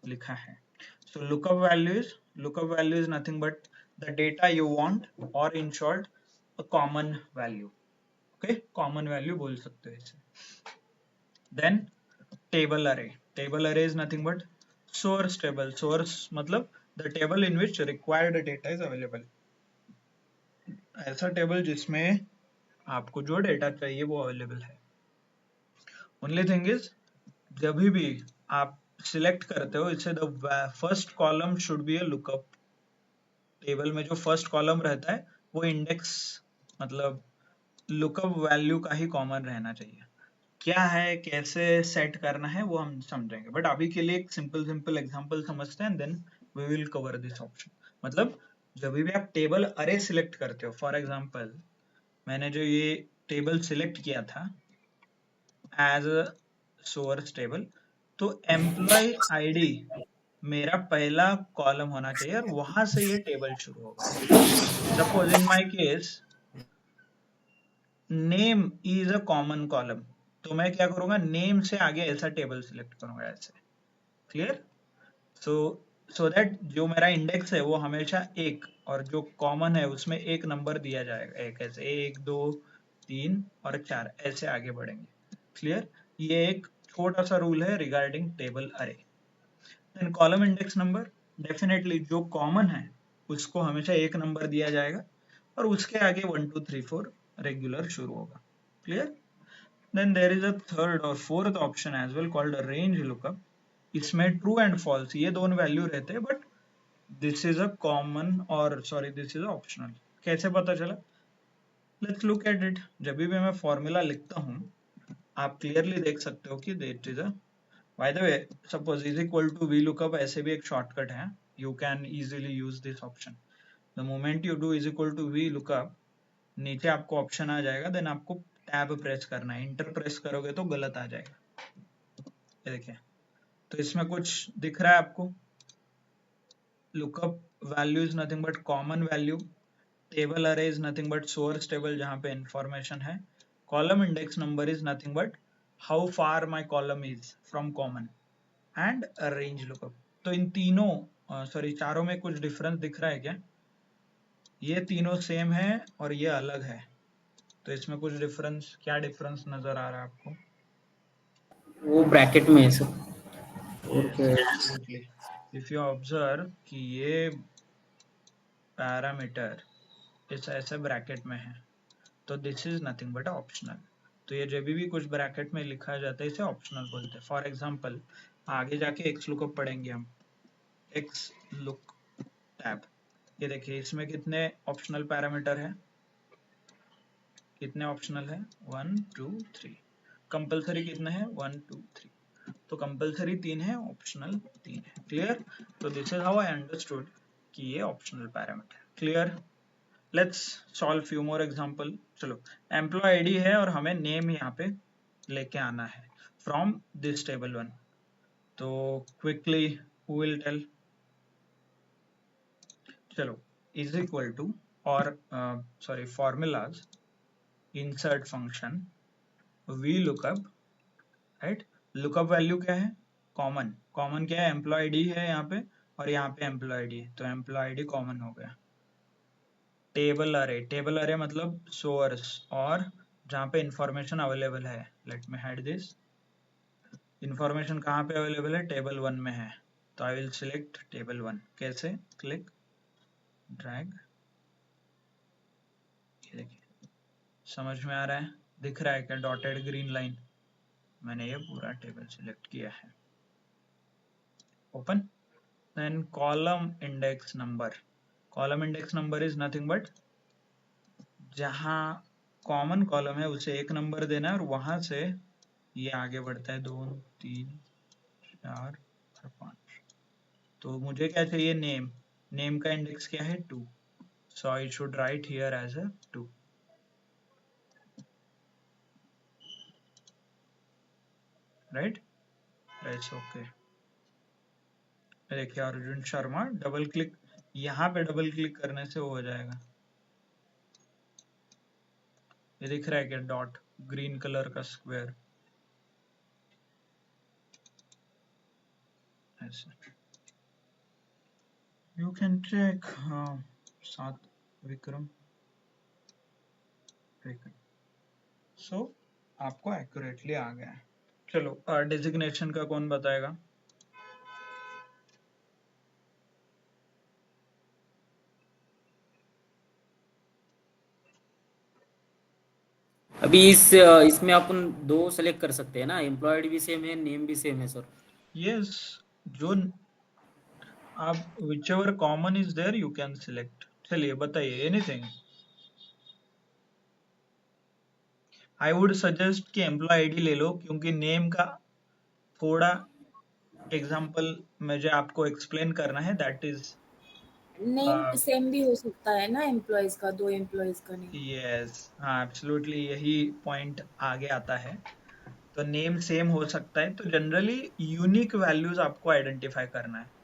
लिखा है. So lookup value is nothing but the data you want, or in short a common value. Okay, common value बोल सकते हो इसे. Then table array is nothing but source table. Source मतलब the table in which required data is available. ऐसा table जिसमें आपको जो data चाहिए वो अवेलेबल है. Only thing is जब भी आप सिलेक्ट करते हो इसे the first column should be a lookup. Table में जो फर्स्ट कॉलम रहता है वो इंडेक्स मतलब लुकअप वैल्यू का ही कॉमन रहना चाहिए. क्या है, कैसे सेट करना है वो हम समझेंगे, बट अभी के लिए एक सिंपल एग्जांपल समझते हैं, then we will cover this option. मतलब जब भी आप टेबल अरे सिलेक्ट करते हो, फॉर एग्जांपल मैंने जो ये टेबल सिलेक्ट किया था एज अ सोर्स टेबल, तो एम्प्लॉय आईडी मेरा पहला कॉलम होना चाहिए और वहां से ये टेबल शुरू होगा। Suppose in my case name is a common column, तो मैं क्या करूंगा, नेम से आगे ऐसा टेबल सिलेक्ट करूंगा ऐसे। क्लियर? सो दैट जो मेरा इंडेक्स है वो हमेशा एक, और जो कॉमन है उसमें एक नंबर दिया जाएगा, एक ऐसे 1 2 3 और 4 ऐसे आगे बढ़ेंगे। क्लियर? ये एक छोटा सा रूल है regarding table array. Then column index number, definitely जो कॉमन है उसको हमेशा एक नंबर दिया जाएगा और उसके आगे 1 2 3 4 रेगुलर शुरू होगा। Clear? Then there is a third और fourth option as well called range lookup. इसमें ट्रू एंड फॉल्स ये दोनों वैल्यू रहते हैं, but this is a common और सॉरी दिस इज ऑप्शनल। कैसे पता चला? Let's look at it. जब भी मैं फॉर्मूला लिखता हूँ आप क्लियरली देख सकते हो कि that is a, by the way suppose is equal to V lookup ऐसे भी एक शॉर्टकट है, you can easily use this option. The moment you do is equal to V lookup, नीचे आपको ऑप्शन आ जाएगा, देन आपको टैब प्रेस करना है, इंटर प्रेस करोगे तो गलत आ जाएगा। ये देखिए, तो इसमें कुछ दिख रहा है आपको? Lookup value is nothing but common value, table array is nothing but source table जहां पे इंफॉर्मेशन है, column index number is nothing but how far my column is from common, and range lookup. तो इन तीनों sorry चारों में कुछ difference दिख रहा है क्या? ये तीनों सेम है और ये अलग है, तो इसमें कुछ डिफरेंस, क्या डिफरेंस नजर आ रहा है आपको? वो ब्रैकेट में है सर। और Yes, क्या है? absolutely. If you observe कि ये पैरामीटर इस ऐसे ब्रैकेट में है तो this is nothing but optional. तो ये जब भी कुछ ब्रैकेट में लिखा जाता है इसे ऑप्शनल बोलते हैं। फॉर एग्जांपल आगे जाके एक्स लुकअप पढ़ेंगे हम, एक्स लुक टैब। ये देखिए इसमें कितने ऑप्शनल पैरामीटर है, कितने ऑप्शनल है 1 2 3, कंपलसरी कितने हैं 1 2 3, तो कंपलसरी 3 है, ऑप्शनल 3 है। क्लियर? तो this is how I understood कि ये optional parameter. Clear? Let's solve few more example. चलो, एम्प्लॉय आईडी है और हमें नेम यहाँ पे लेके आना है फ्रॉम दिस टेबल 1, तो क्विकली हु विल टेल? चलो, इज इक्वल टू और sorry formulas, insert function, V lookup, right? Lookup value क्या है? कॉमन। कॉमन क्या है? एम्प्लॉय आईडी है यहाँ पे और यहाँ पे एम्प्लॉय आईडी है, तो एम्प्लॉय आईडी कॉमन हो गया। टेबल अरे, टेबल अरे मतलब सोर्स और जहाँ पे इंफॉर्मेशन अवेलेबल है। Let me hide this. Information कहाँ पे अवेलेबल है? टेबल 1 में है, तो आई विल सिलेक्ट टेबल 1। कैसे? क्लिक, ड्रैग, ये देखिए समझ में आ रहा है? दिख रहा है क्या डॉटेड ग्रीन लाइन? मैंने ये पूरा टेबल सिलेक्ट किया है। Open. Then column index number, column index number is nothing but जहाँ कॉमन कॉलम है उसे एक नंबर देना है और वहां से ये आगे बढ़ता है 2 3 4 और 5। तो मुझे क्या चाहिए? नेम। नेम का इंडेक्स क्या है? 2, so I should write here as a 2, right? That's okay. देखिए अर्जुन शर्मा, डबल क्लिक, यहाँ पे डबल क्लिक करने से हो जाएगा। ये दिख रहा है क्या डॉट, ग्रीन कलर का स्क्वायर ऐसे? You can check. हाँ, साथ विक्रम, सो आपको एक्यूरेटली आ गया है। चलो, डिजिग्नेशन का कौन बताएगा? अभी इसमें अपन दो सेलेक्ट कर सकते हैं ना, एम्प्लॉयड भी सेम है, नेम भी सेम है सर। यस, जो आप whichever common is there you can select। चलिए बताइए एनीथिंग। आई वुड सजेस्ट कि एम्प्लॉय आईडी ले लो, क्योंकि नेम का थोड़ा एग्जांपल मुझे आपको एक्सप्लेन करना है, दैट इज नेम सेम भी हो सकता है ना एम्प्लॉयज का, 2 एम्प्लॉयज का नेम। यस, हाँ एब्सोल्युटली, यही पॉइंट आगे आता है। तो नेम सेम हो सकता है, तो जनरली यूनिक वैल्यूज आपको आइडेंटिफाई करना है।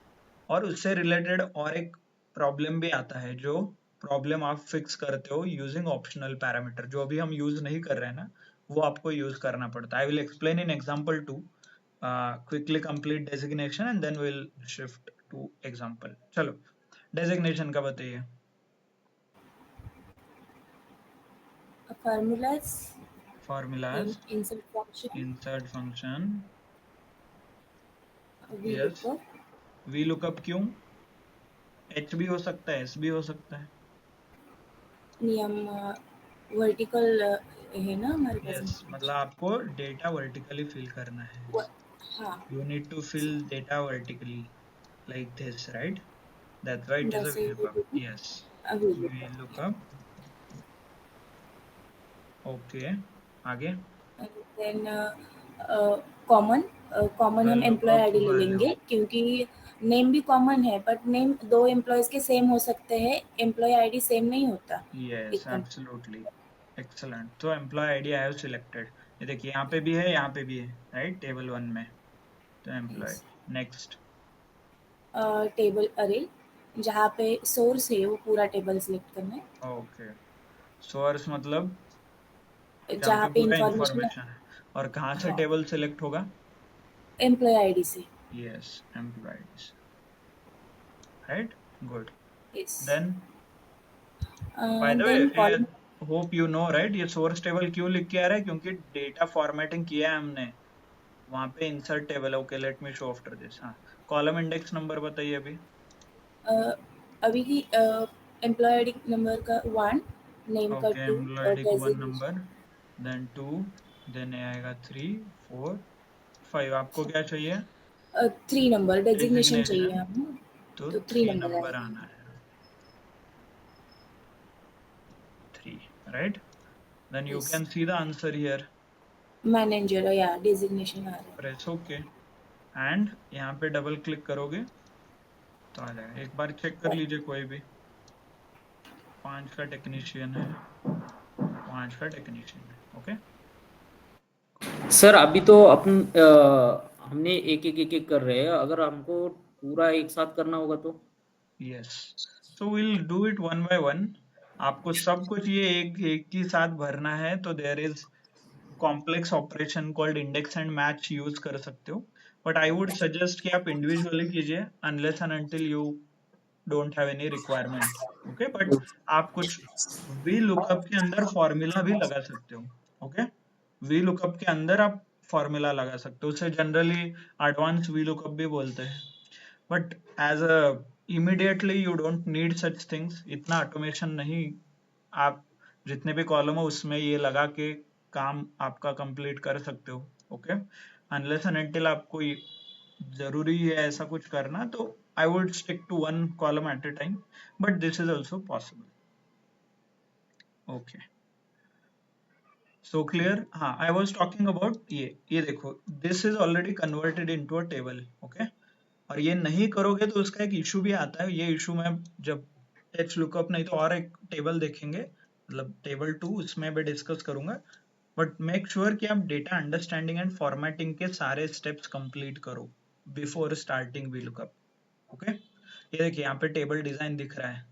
और उससे रिलेटेड और एक प्रॉब्लम भी आता है, जो प्रॉब्लम आप फिक्स करते हो यूजिंग ऑप्शनल पैरामीटर, जो अभी हम यूज नहीं कर रहे हैं ना, वो आपको यूज करना पड़ता है। I will explain in example 2, quickly complete designation and then will shift to example. चलो डेजिग्नेशन का बताइए। formulas, formulas, insert function, insert function, yes. VLOOKUP, V lookup क्यों? एच भी हो सकता है, एस भी हो सकता है। नियम वर्टिकल है ना हमारे पास यस, information। मतलब आपको डेटा वर्टिकली फिल करना है। हाँ, You need to fill data vertically like this, right? That's why it is a that's a VLOOKUP. Yes, VLOOKUP। VLOOKUP. Okay, आगे And then कॉमन कॉमन हम एम्प्लॉय VLOOKUP आईडी ले value. लेंगे, क्योंकि name भी common है, but name दो employees के same हो सकते हैं, एम्प्लॉय आईडी सेम नहीं होता। Yes, एक absolutely. Excellent. तो employee ID I have selected. ये देखिए यहाँ पे भी है, यहाँ पे भी है, right? टेबल 1 में। तो employee. Next. टेबल अरे, जहाँ पे सोर्स है वो पूरा टेबल सिलेक्ट करना है, Okay. Source मतलब जहाँ जहाँ पे पे पूरा इंफॉर्मेशन इंफॉर्मेशन है। और कहाँ से हाँ, टेबल सिलेक्ट होगा? एम्प्लॉय आईडी से। Yes, employees. Right? Good. Yes, Then by the then way, column hope you know right, ये सोर्स टेबल क्यों लिख के आ रहा है? क्योंकि डेटा फॉर्मेटिंग किया है हमने वहां पे। Insert table, okay, late me show after this. हाँ, कॉलम इंडेक्स नंबर बताइए अभी। अभी की एम्प्लॉय आईडी नंबर का 1, नेम का ओके, 2 एम्प्लॉय और आईडी का 1 डेजिग्नेशन नंबर, देन 2, देन आएगा 3, 4, 5। आपको क्या चाहिए? 3 नंबर डेजिग्नेशन चाहिए डेजिग्नेशन, हमें, तो तो 3 3 नंबर नंबर आएगा। आना है, 3, right? Then you yes, can see the answer here. Manager या डेजिग्नेशन आ रहा है। प्रेस ओके एंड यहाँ पे डबल क्लिक करोगे तो आ जाएगा। एक बार चेक कर लीजिए कोई भी। 5 का टेक्नीशियन है, 5 का टेक्नीशियन है, ओके। सर अभी तो अपन हमने एक कर रहे हैं, अगर हमको पूरा एक साथ करना होगा तो? Yes, so will do it one by one. आपको सब कुछ ये एक ही साथ भरना है, तो there is complex operation called index and match use कर सकते हो, बट आई वुड सजेस्ट कि आप इंडिविजुअली कीजिए unless and until you don't have any requirement, okay. But आप कुछ वी लुकअप के अंदर फॉर्मूला भी लगा सकते हो, ओके। वी लुकअप के अंदर आप फॉर्मूला लगा सकते हो, उसे जनरली एडवांस वी लुकअप भी बोलते हैं। But as a immediately you don't need such things, इतना ऑटोमेशन नहीं। आप जितने भी कॉलम हो उसमें ये लगा के काम आपका कंप्लीट कर सकते हो, ओके। अनलेस एंड अनटिल आपको जरूरी है ऐसा कुछ करना, तो I would stick to one column at a time, but this is also possible, okay. So clear? हाँ, आई वॉज टॉकिंग अबाउट ये देखो, this is already converted into a table, okay. और ये नहीं करोगे तो उसका एक इशू भी आता है। ये इशू मैं जब एच लुकअप नहीं तो और एक टेबल देखेंगे, मतलब टेबल 2, उसमें भी डिस्कस करूंगा। बट मेक श्योर कि आप डेटा अंडरस्टैंडिंग एंड फॉर्मेटिंग के सारे स्टेप्स कंप्लीट करो before starting V lookup, okay. ये देखिए यहाँ पे टेबल डिजाइन दिख रहा है,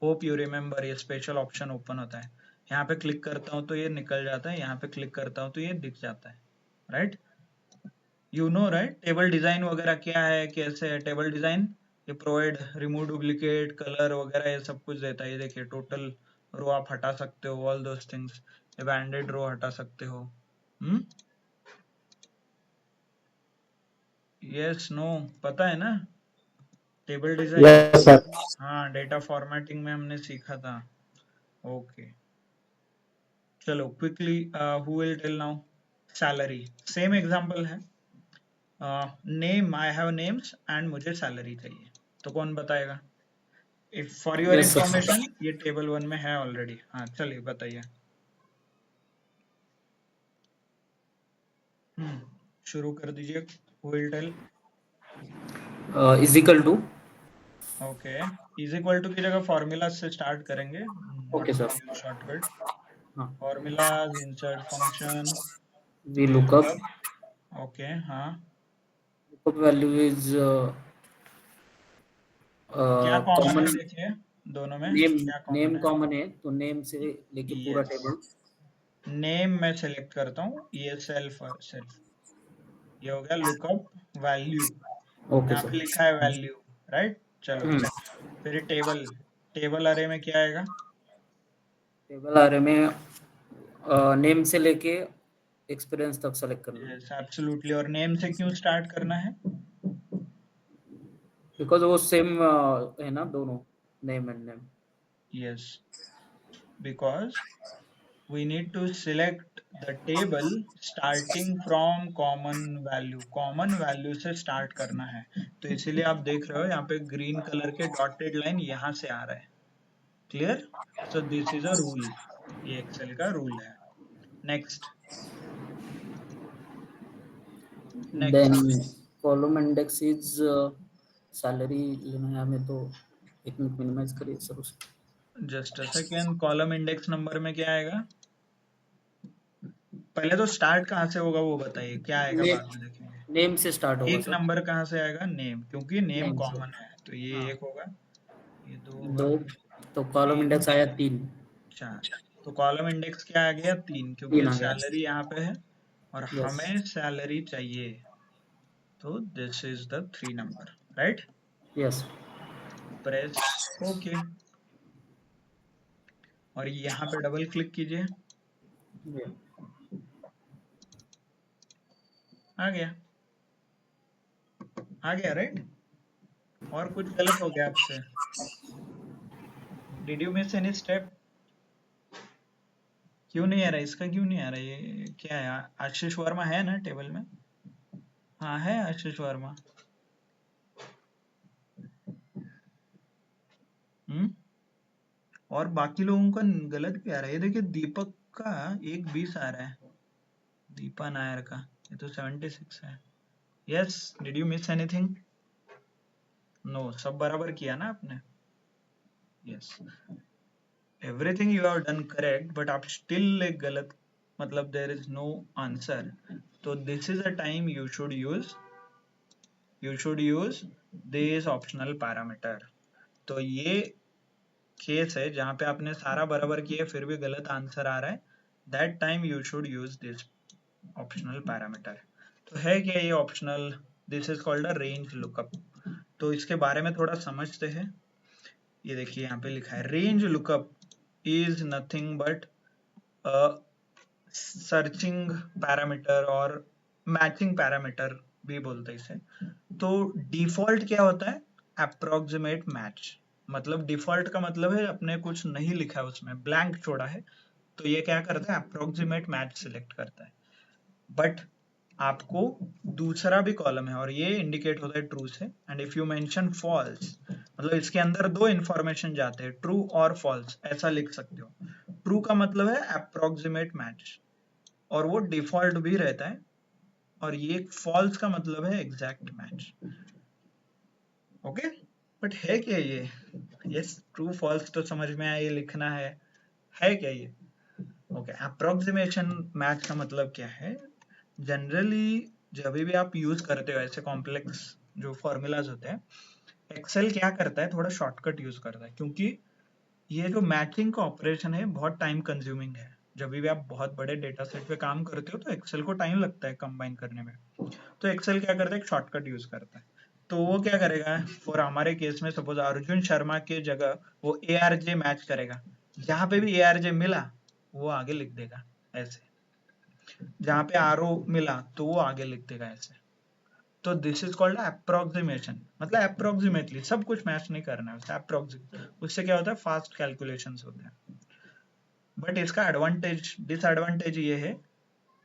होप यू रिमेम्बर। ये स्पेशल ऑप्शन ओपन होता है, यहाँ पे क्लिक करता हूँ तो ये निकल जाता है, यहाँ पे क्लिक करता हूँ तो ये दिख जाता है, right? You know right table design वगैरह क्या है, कैसे है टेबल डिजाइन। ये प्रोवाइड रिमूव डुप्लीकेट कलर वगैरह ये सब कुछ देता है। ये देखिए टोटल रो आप हटा सकते हो, ऑल दोस थिंग्स। ये बैंडेड रो हटा सकते हो। यस, नो, पता है ना टेबल डिजाइन? Yes sir. हाँ, डेटा फॉर्मेटिंग में हमने सीखा था, ओके। चलो quickly, who will tell now? Salary, same example है। Name, I have names and मुझे सैलरी चाहिए, तो कौन बताएगा? If for your yes sir. Information ये टेबल 1 में है ऑलरेडी। हाँ, चलिए बताइए। शुरू कर दीजिए, who will tell? Is equal to, okay, is equal to की जगह फॉर्मूला से स्टार्ट करेंगे, okay not sir. To use shortcut. हाँ, formulas, insert function, V lookup, lookup, okay. हाँ, लुकअप वैल्यू इज क्या कॉमन है कॉमन देखिए दोनों में, नेम क्या कॉमन नेम है? कॉमन है, तो नेम से लेके पूरा यस, टेबल। नेम मैं सेलेक्ट करता हूँ, ये सेल्फ सेल्फ, ये हो गया लुकअप वैल्यू, ओके यहाँ पे सर। लिखा है वैल्यू, राइट। चलो हम्म। फिर टेबल, टेबल अरे में क्या आएगा? टेबल आरे में नेम से लेके एक्सपीरियंस तक सेलेक्ट करना, यस एब्सोल्युटली, और नेम से क्यों स्टार्ट करना है? बिकॉज वो सेम है ना दोनों, name and name. Yes, because we need to select the table starting from common value से start करना है, तो इसीलिए आप देख रहे हो यहाँ पे ग्रीन कलर के डॉटेड लाइन यहाँ से आ रहा है, clear. So this is a rule, ये एक्सेल का रूल है। Next then next column index is salary लेना है हमें, तो एक मिनट मिनिमाइज करिए सर उसको। Just a second, column index number में क्या आएगा? पहले तो स्टार्ट कहाँ से होगा वो बताइए, क्या आएगा नेम, बाद में देखेंगे। नेम से स्टार्ट होगा एक सर। नंबर कहाँ से आएगा? नेम, क्योंकि नेम नेम से, कॉमन है, तो ये हाँ। एक होगा, ये दो होगा, 2, तो कॉलम तीन, इंडेक्स आया 3। चार। तो कॉलम इंडेक्स क्या आ गया? 3, 3 क्योंकि आ गया। सैलरी यहाँ पे है और यस हमें सैलरी चाहिए, तो this is the 3 number, right. Yes. Press okay, और यहाँ पे डबल क्लिक कीजिए, आ गया, आ गया, राइट। और कुछ गलत हो गया आपसे? Did you miss any step? क्यों नहीं आ रहा? इसका क्यों नहीं आ रहा? ये क्या है? आशीष वर्मा है ना टेबल में? हाँ है आशीष वर्मा। हम्म, और बाकी लोगों का गलत भी आ रहा है, ये देखिए दीपक का 1:20 आ रहा है, दीपा नायर का, ये तो 76 है। Yes, did you miss anything? No, सब बराबर किया ना आपने? Yes, everything you have done correct, but आप स्टिल एक गलत, मतलब देयर इज नो आंसर, तो this is a time you should use this optional parameter. तो ये केस है जहां पे आपने सारा बराबर किया फिर भी गलत आंसर आ रहा है, that time you should use this optional parameter. तो है क्या ये optional? This is called a range lookup. तो इसके बारे में थोड़ा समझते हैं। ये देखिए यहाँ पे लिखा है, range lookup is nothing but searching parameter और मैचिंग पैरामीटर भी बोलते हैं इसे। तो डिफॉल्ट क्या होता है? अप्रोक्सीमेट मैच, मतलब डिफॉल्ट का मतलब है अपने कुछ नहीं लिखा है उसमें, ब्लैंक छोड़ा है, तो ये क्या करता है? अप्रोक्सीमेट मैच सिलेक्ट करता है। बट आपको दूसरा भी कॉलम है और ये इंडिकेट होता है ट्रू से, and if you mention false, मतलब इसके अंदर दो इंफॉर्मेशन जाते हैं, ट्रू और फॉल्स, ऐसा लिख सकते हो। ट्रू का मतलब है अप्रोक्सीमेट मैच और वो डिफॉल्ट भी रहता है, और ये फॉल्स का मतलब है एग्जैक्ट मैच। ओके, बट है क्या ये? यस, ट्रू फॉल्स तो समझ में आया, ये लिखना है क्या ये? ओके, अप्रोक्सीमेशन मैच का मतलब क्या है? जनरली जब भी आप यूज करते हो ऐसे कॉम्प्लेक्स जो फॉर्मूलाज होते हैं, एक्सेल क्या करता है? थोड़ा शॉर्टकट यूज करता है, क्योंकि ये जो मैचिंग का ऑपरेशन है बहुत टाइम कंज्यूमिंग है। जब भी आप बहुत बड़े डेटा सेट पे काम करते हो तो एक्सेल को टाइम लगता है कंबाइन करने में, तो एक्सेल क्या करता है? एक शॉर्टकट यूज करता है। तो वो क्या करेगा? फॉर हमारे केस में सपोज अर्जुन शर्मा के जगह वो ARJ मैच करेगा, जहां पे भी ARJ मिला वो आगे लिख देगा ऐसे, जहां पे RO मिला तो वो आगे लिख देगा ऐसे। तो दिस इज कॉल्ड अप्रोक्सीमेशन, मतलब अप्रोक्सीमेटली, सब कुछ मैच नहीं करना है, अप्रोक्सीमेट। उससे क्या होता है? फास्ट कैलकुलेशंस होते हैं। बट इसका एडवांटेज डिसएडवांटेज ये है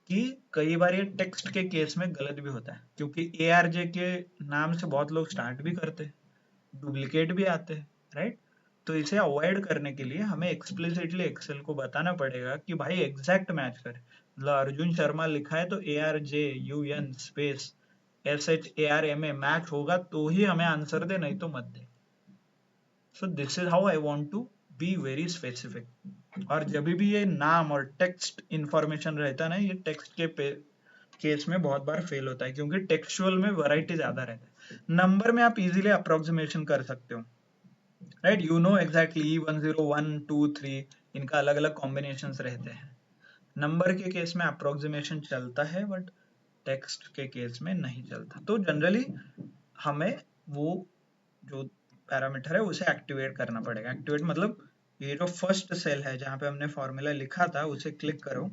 कि कई बार ये टेक्स्ट के केस में गलत भी होता है, क्योंकि ARJ के नाम से बहुत लोग स्टार्ट भी करते हैं, डुप्लीकेट भी आते हैं, राइट। तो इसे अवॉइड करने के लिए हमें एक्सप्लिसिटली एक्सेल को बताना पड़ेगा कि भाई एग्जैक्ट मैच करे, मतलब अर्जुन शर्मा लिखा है तो ARJUN स्पेस SHARMA मैच होगा तो ही हमें आंसर दे, नहीं तो मत दे। So this is how I want to be very specific. और जब भी ये नाम और टेक्स्ट इंफॉर्मेशन रहता है ना, ये टेक्स्ट के केस में बहुत बार फेल होता है, क्योंकि टेक्सचुअल में वैरायटी ज्यादा रहता है। नंबर में आप इजीली अप्रोक्सीमेशन कर सकते हो, राइट, यू नो एग्जैक्टली 10 1 2 3 इनका अलग अलग कॉम्बिनेशंस रहते हैं। नंबर के केस में अप्रोक्सीमेशन चलता है बट टेक्स्ट के केस में नहीं चलता। तो जनरली हमें वो जो पैरामीटर है उसे एक्टिवेट करना पड़ेगा। एक्टिवेट मतलब ये जो फर्स्ट सेल है जहाँ पे हमने फॉर्मूला लिखा था उसे क्लिक करो,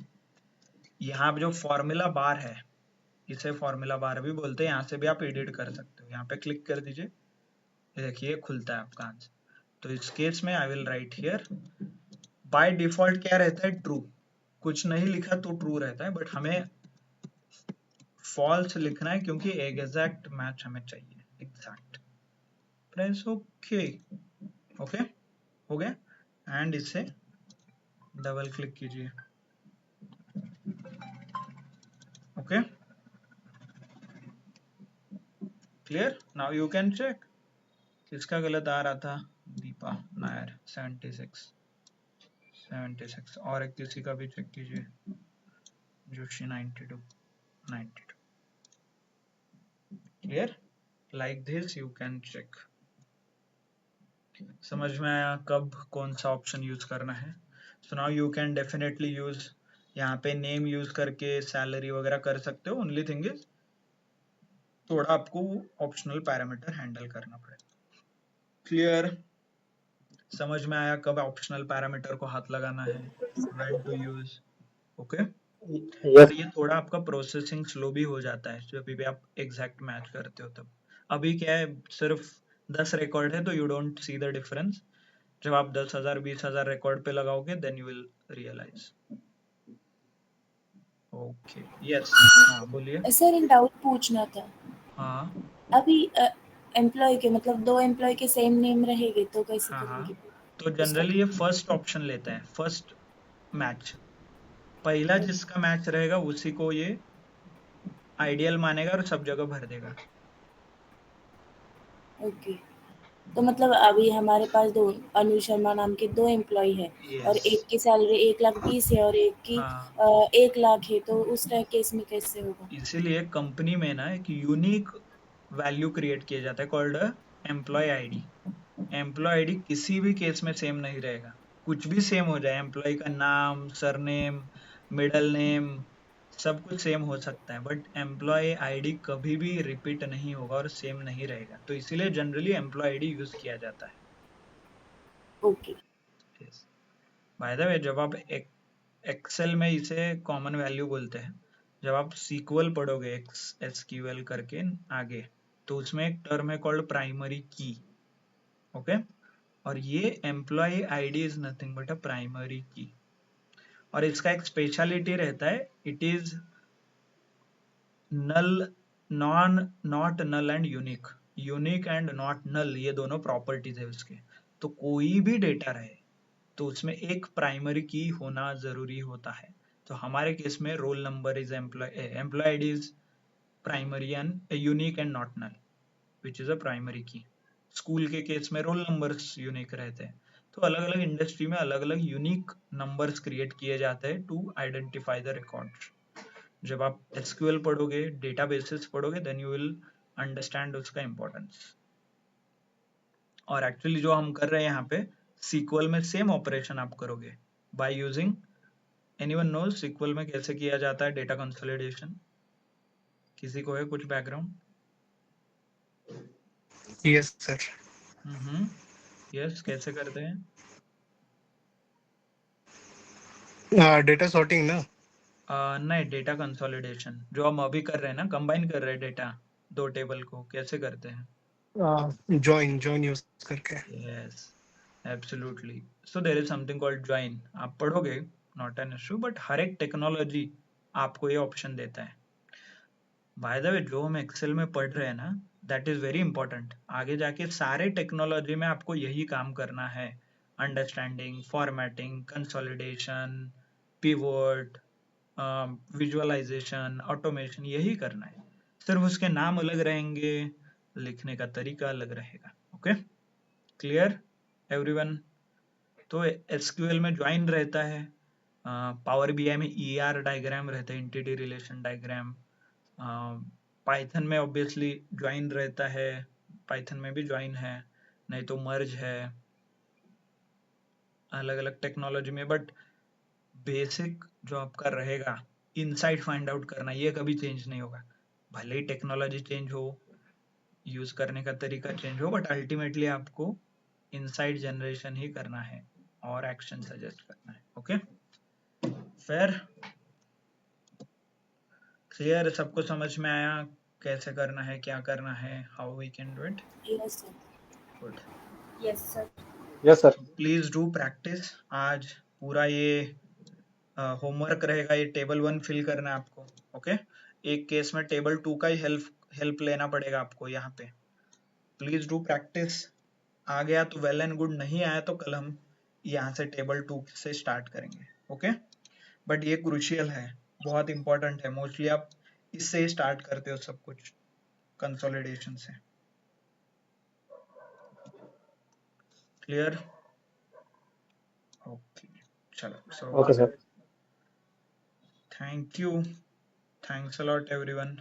यहाँ पे जो फॉर्मूला बार है इसे फॉर्मूला बार भी बोलते हैं, यहाँ से भी आप एडिट कर सकते हो। यहाँ पे क्लिक कर दीजिए, ये देखिए खुलता है आपका आंसर। तो इस केस में I will write here, by default क्या रहता है, ट्रू। कुछ नहीं लिखा तो ट्रू रहता है, बट हमें फॉल्स लिखना है क्योंकि एग्जैक्ट मैच हमें चाहिए, एग्जैक्ट। प्रेस ओके, ओके हो गया। एंड इसे डबल क्लिक कीजिए, okay clear. Now you can check किसका गलत आ रहा था, दीपा नायर 76 और एक किसी का भी चेक कीजिए, Joshi 92 clear. Like this you can check. समझ में आया कब कौन सा ऑप्शन यूज करना है। So now you can definitely use, यहाँ पे नेम यूज करके सैलरी वगैरह कर सकते हो। ओनली थिंग इज थोड़ा आपको ऑप्शनल पैरामीटर हैंडल करना पड़ेगा। क्लियर, समझ में आया कब ऑप्शनल पैरामीटर को हाथ लगाना है, व्हेन टू यूज, ओके। और ये थोड़ा आपका प्रोसेसिंग स्लो भी हो जाता है जब भी आप एग्जैक्ट मैच करते हो तब। अभी क्या है, सिर्फ 10 रिकॉर्ड है तो you don't see the difference. जब आप 10,000 20,000 रिकॉर्ड पे लगाओगे then you will realise. Okay yes, हाँ बोलिए। सर एक डाउट पूछना था। हाँ अभी एम्प्लॉय के मतलब 2 एम्प्लॉय के सेम नेम रहेंगे तो कैसे हाँ करेंगे? तो उसका जनरली ये फर्स्ट ऑप्शन लेता है, फर्स्ट मैच। पहला जिसका मैच रहेगा उसी को ये आइडियल मानेगा और सब जगह भर देगा। ओके। तो मतलब अभी हमारे पास 2 अनु शर्मा नाम के 2 एम्प्लॉय हैं और यस, एक की सैलरी 1,20,000 है और एक की हाँ 1 लाख है, तो उस केस में कैसे होगा? इसीलिए कंपनी में ना एक यूनिक वैल्यू क्रिएट किया जाता है called employee ID. Employee ID किसी भी केस में सेम नहीं रहेगा, कुछ भी सेम हो जाए, एम्प्लॉय का नाम, सरनेम, मिडल नेम, सब कुछ सेम हो सकता है, बट एम्प्लॉय आईडी कभी भी रिपीट नहीं होगा और सेम नहीं रहेगा। तो इसीलिए जनरली एम्प्लॉय आईडी यूज किया जाता है। ओके। बाय द वे, जब आप एक्सेल में इसे कॉमन वैल्यू बोलते हैं, जब आप सीक्वल पढ़ोगे एसक्यूएल करके आगे, तो उसमें एक टर्म है कॉल्ड प्राइमरी की, ओके। और ये employee ID is nothing but a primary key. और इसका एक स्पेशलिटी रहता है, it is null, not null and unique. Unique and not null ये दोनों प्रॉपर्टीज है उसके। तो कोई भी डेटा रहे तो उसमें एक प्राइमरी की होना जरूरी होता है। तो हमारे केस में roll number is employee ID is primary and unique and not null which is a primary key. School के केस में रोल नंबर्स यूनिक रहते हैं। तो अलग अलग इंडस्ट्री में अलग अलग यूनिक नंबर्स क्रिएट किए जाते हैं टू आइडेंटिफाई द रिकॉर्ड्स। जब आप एसक्यूएल पढ़ोगे, डेटाबेसेस पढ़ोगे, देन यू विल अंडरस्टैंड उसका इंपॉर्टेंस। और एक्चुअली जो हम कर रहे हैं यहाँ पे, सीक्वल में सेम ऑपरेशन आप करोगे by using, anyone knows SQL में कैसे किया जाता है डेटा कंसोलिडेशन? किसी को है कुछ बैकग्राउंड? Yes sir. यस, कैसे करते हैं? डेटा सॉर्टिंग ना? नहीं, डेटा कंसोलिडेशन जो हम अभी कर रहे हैं ना, कंबाइन कर रहे हैं डेटा 2 टेबल को, कैसे करते हैं? जॉइन यूज करके। Yes, absolutely. So there is something called join, आप पढ़ोगे, नॉट एन इशू, बट हर एक टेक्नोलॉजी आपको ये ऑप्शन देता है। बाय द वे, जो हम एक्सेल में पढ़ रहे हैं ना, दैट इज वेरी इंपॉर्टेंट। आगे जाके सारे टेक्नोलॉजी में आपको यही काम करना है, understanding, formatting, consolidation, pivot, visualisation, automation, यही करना है। सिर्फ उसके नाम अलग रहेंगे, लिखने का तरीका अलग रहेगा। Okay clear everyone? तो एसक्यूएल में ज्वाइन रहता है, पावर बीआई में ईआर डायग्राम रहता है, एंटिटी रिलेशन डायग्राम। पाइथन में ऑब्वियसली ज्वाइन रहता है, पाइथन में भी ज्वाइन है, नहीं तो मर्ज है, अलग अलग टेक्नोलॉजी में, बट बेसिक जो आपका रहेगा इनसाइट फाइंड आउट करना, ये कभी चेंज नहीं होगा। भले ही टेक्नोलॉजी चेंज हो, यूज करने का तरीका चेंज हो, बट अल्टीमेटली आपको इनसाइट जनरेशन ही करना है और एक्शन सजेस्ट करना है। ओके, फेयर, क्लियर, सबको समझ में आया कैसे करना है, क्या करना है, how we can do it? Yes, sir. Good. Yes, sir. Yes, sir. Please do practice. आज पूरा ये होमवर्क रहेगा, ये टेबल 1 फिल करना है आपको। ओके, एक केस में टेबल 2 का ही हेल्प लेना पड़ेगा आपको यहाँ पे। Please do practice. आ गया तो वेल एंड गुड, नहीं आया तो कल हम यहाँ से टेबल 2 से स्टार्ट करेंगे। ओके, बट ये क्रूशियल है, बहुत इंपॉर्टेंट है। मोस्टली आप इससे ही स्टार्ट करते हो सब कुछ, कंसोलिडेशन से। क्लियर? ओके, चलो, सो Okay, sir. Thank you, thanks a lot everyone.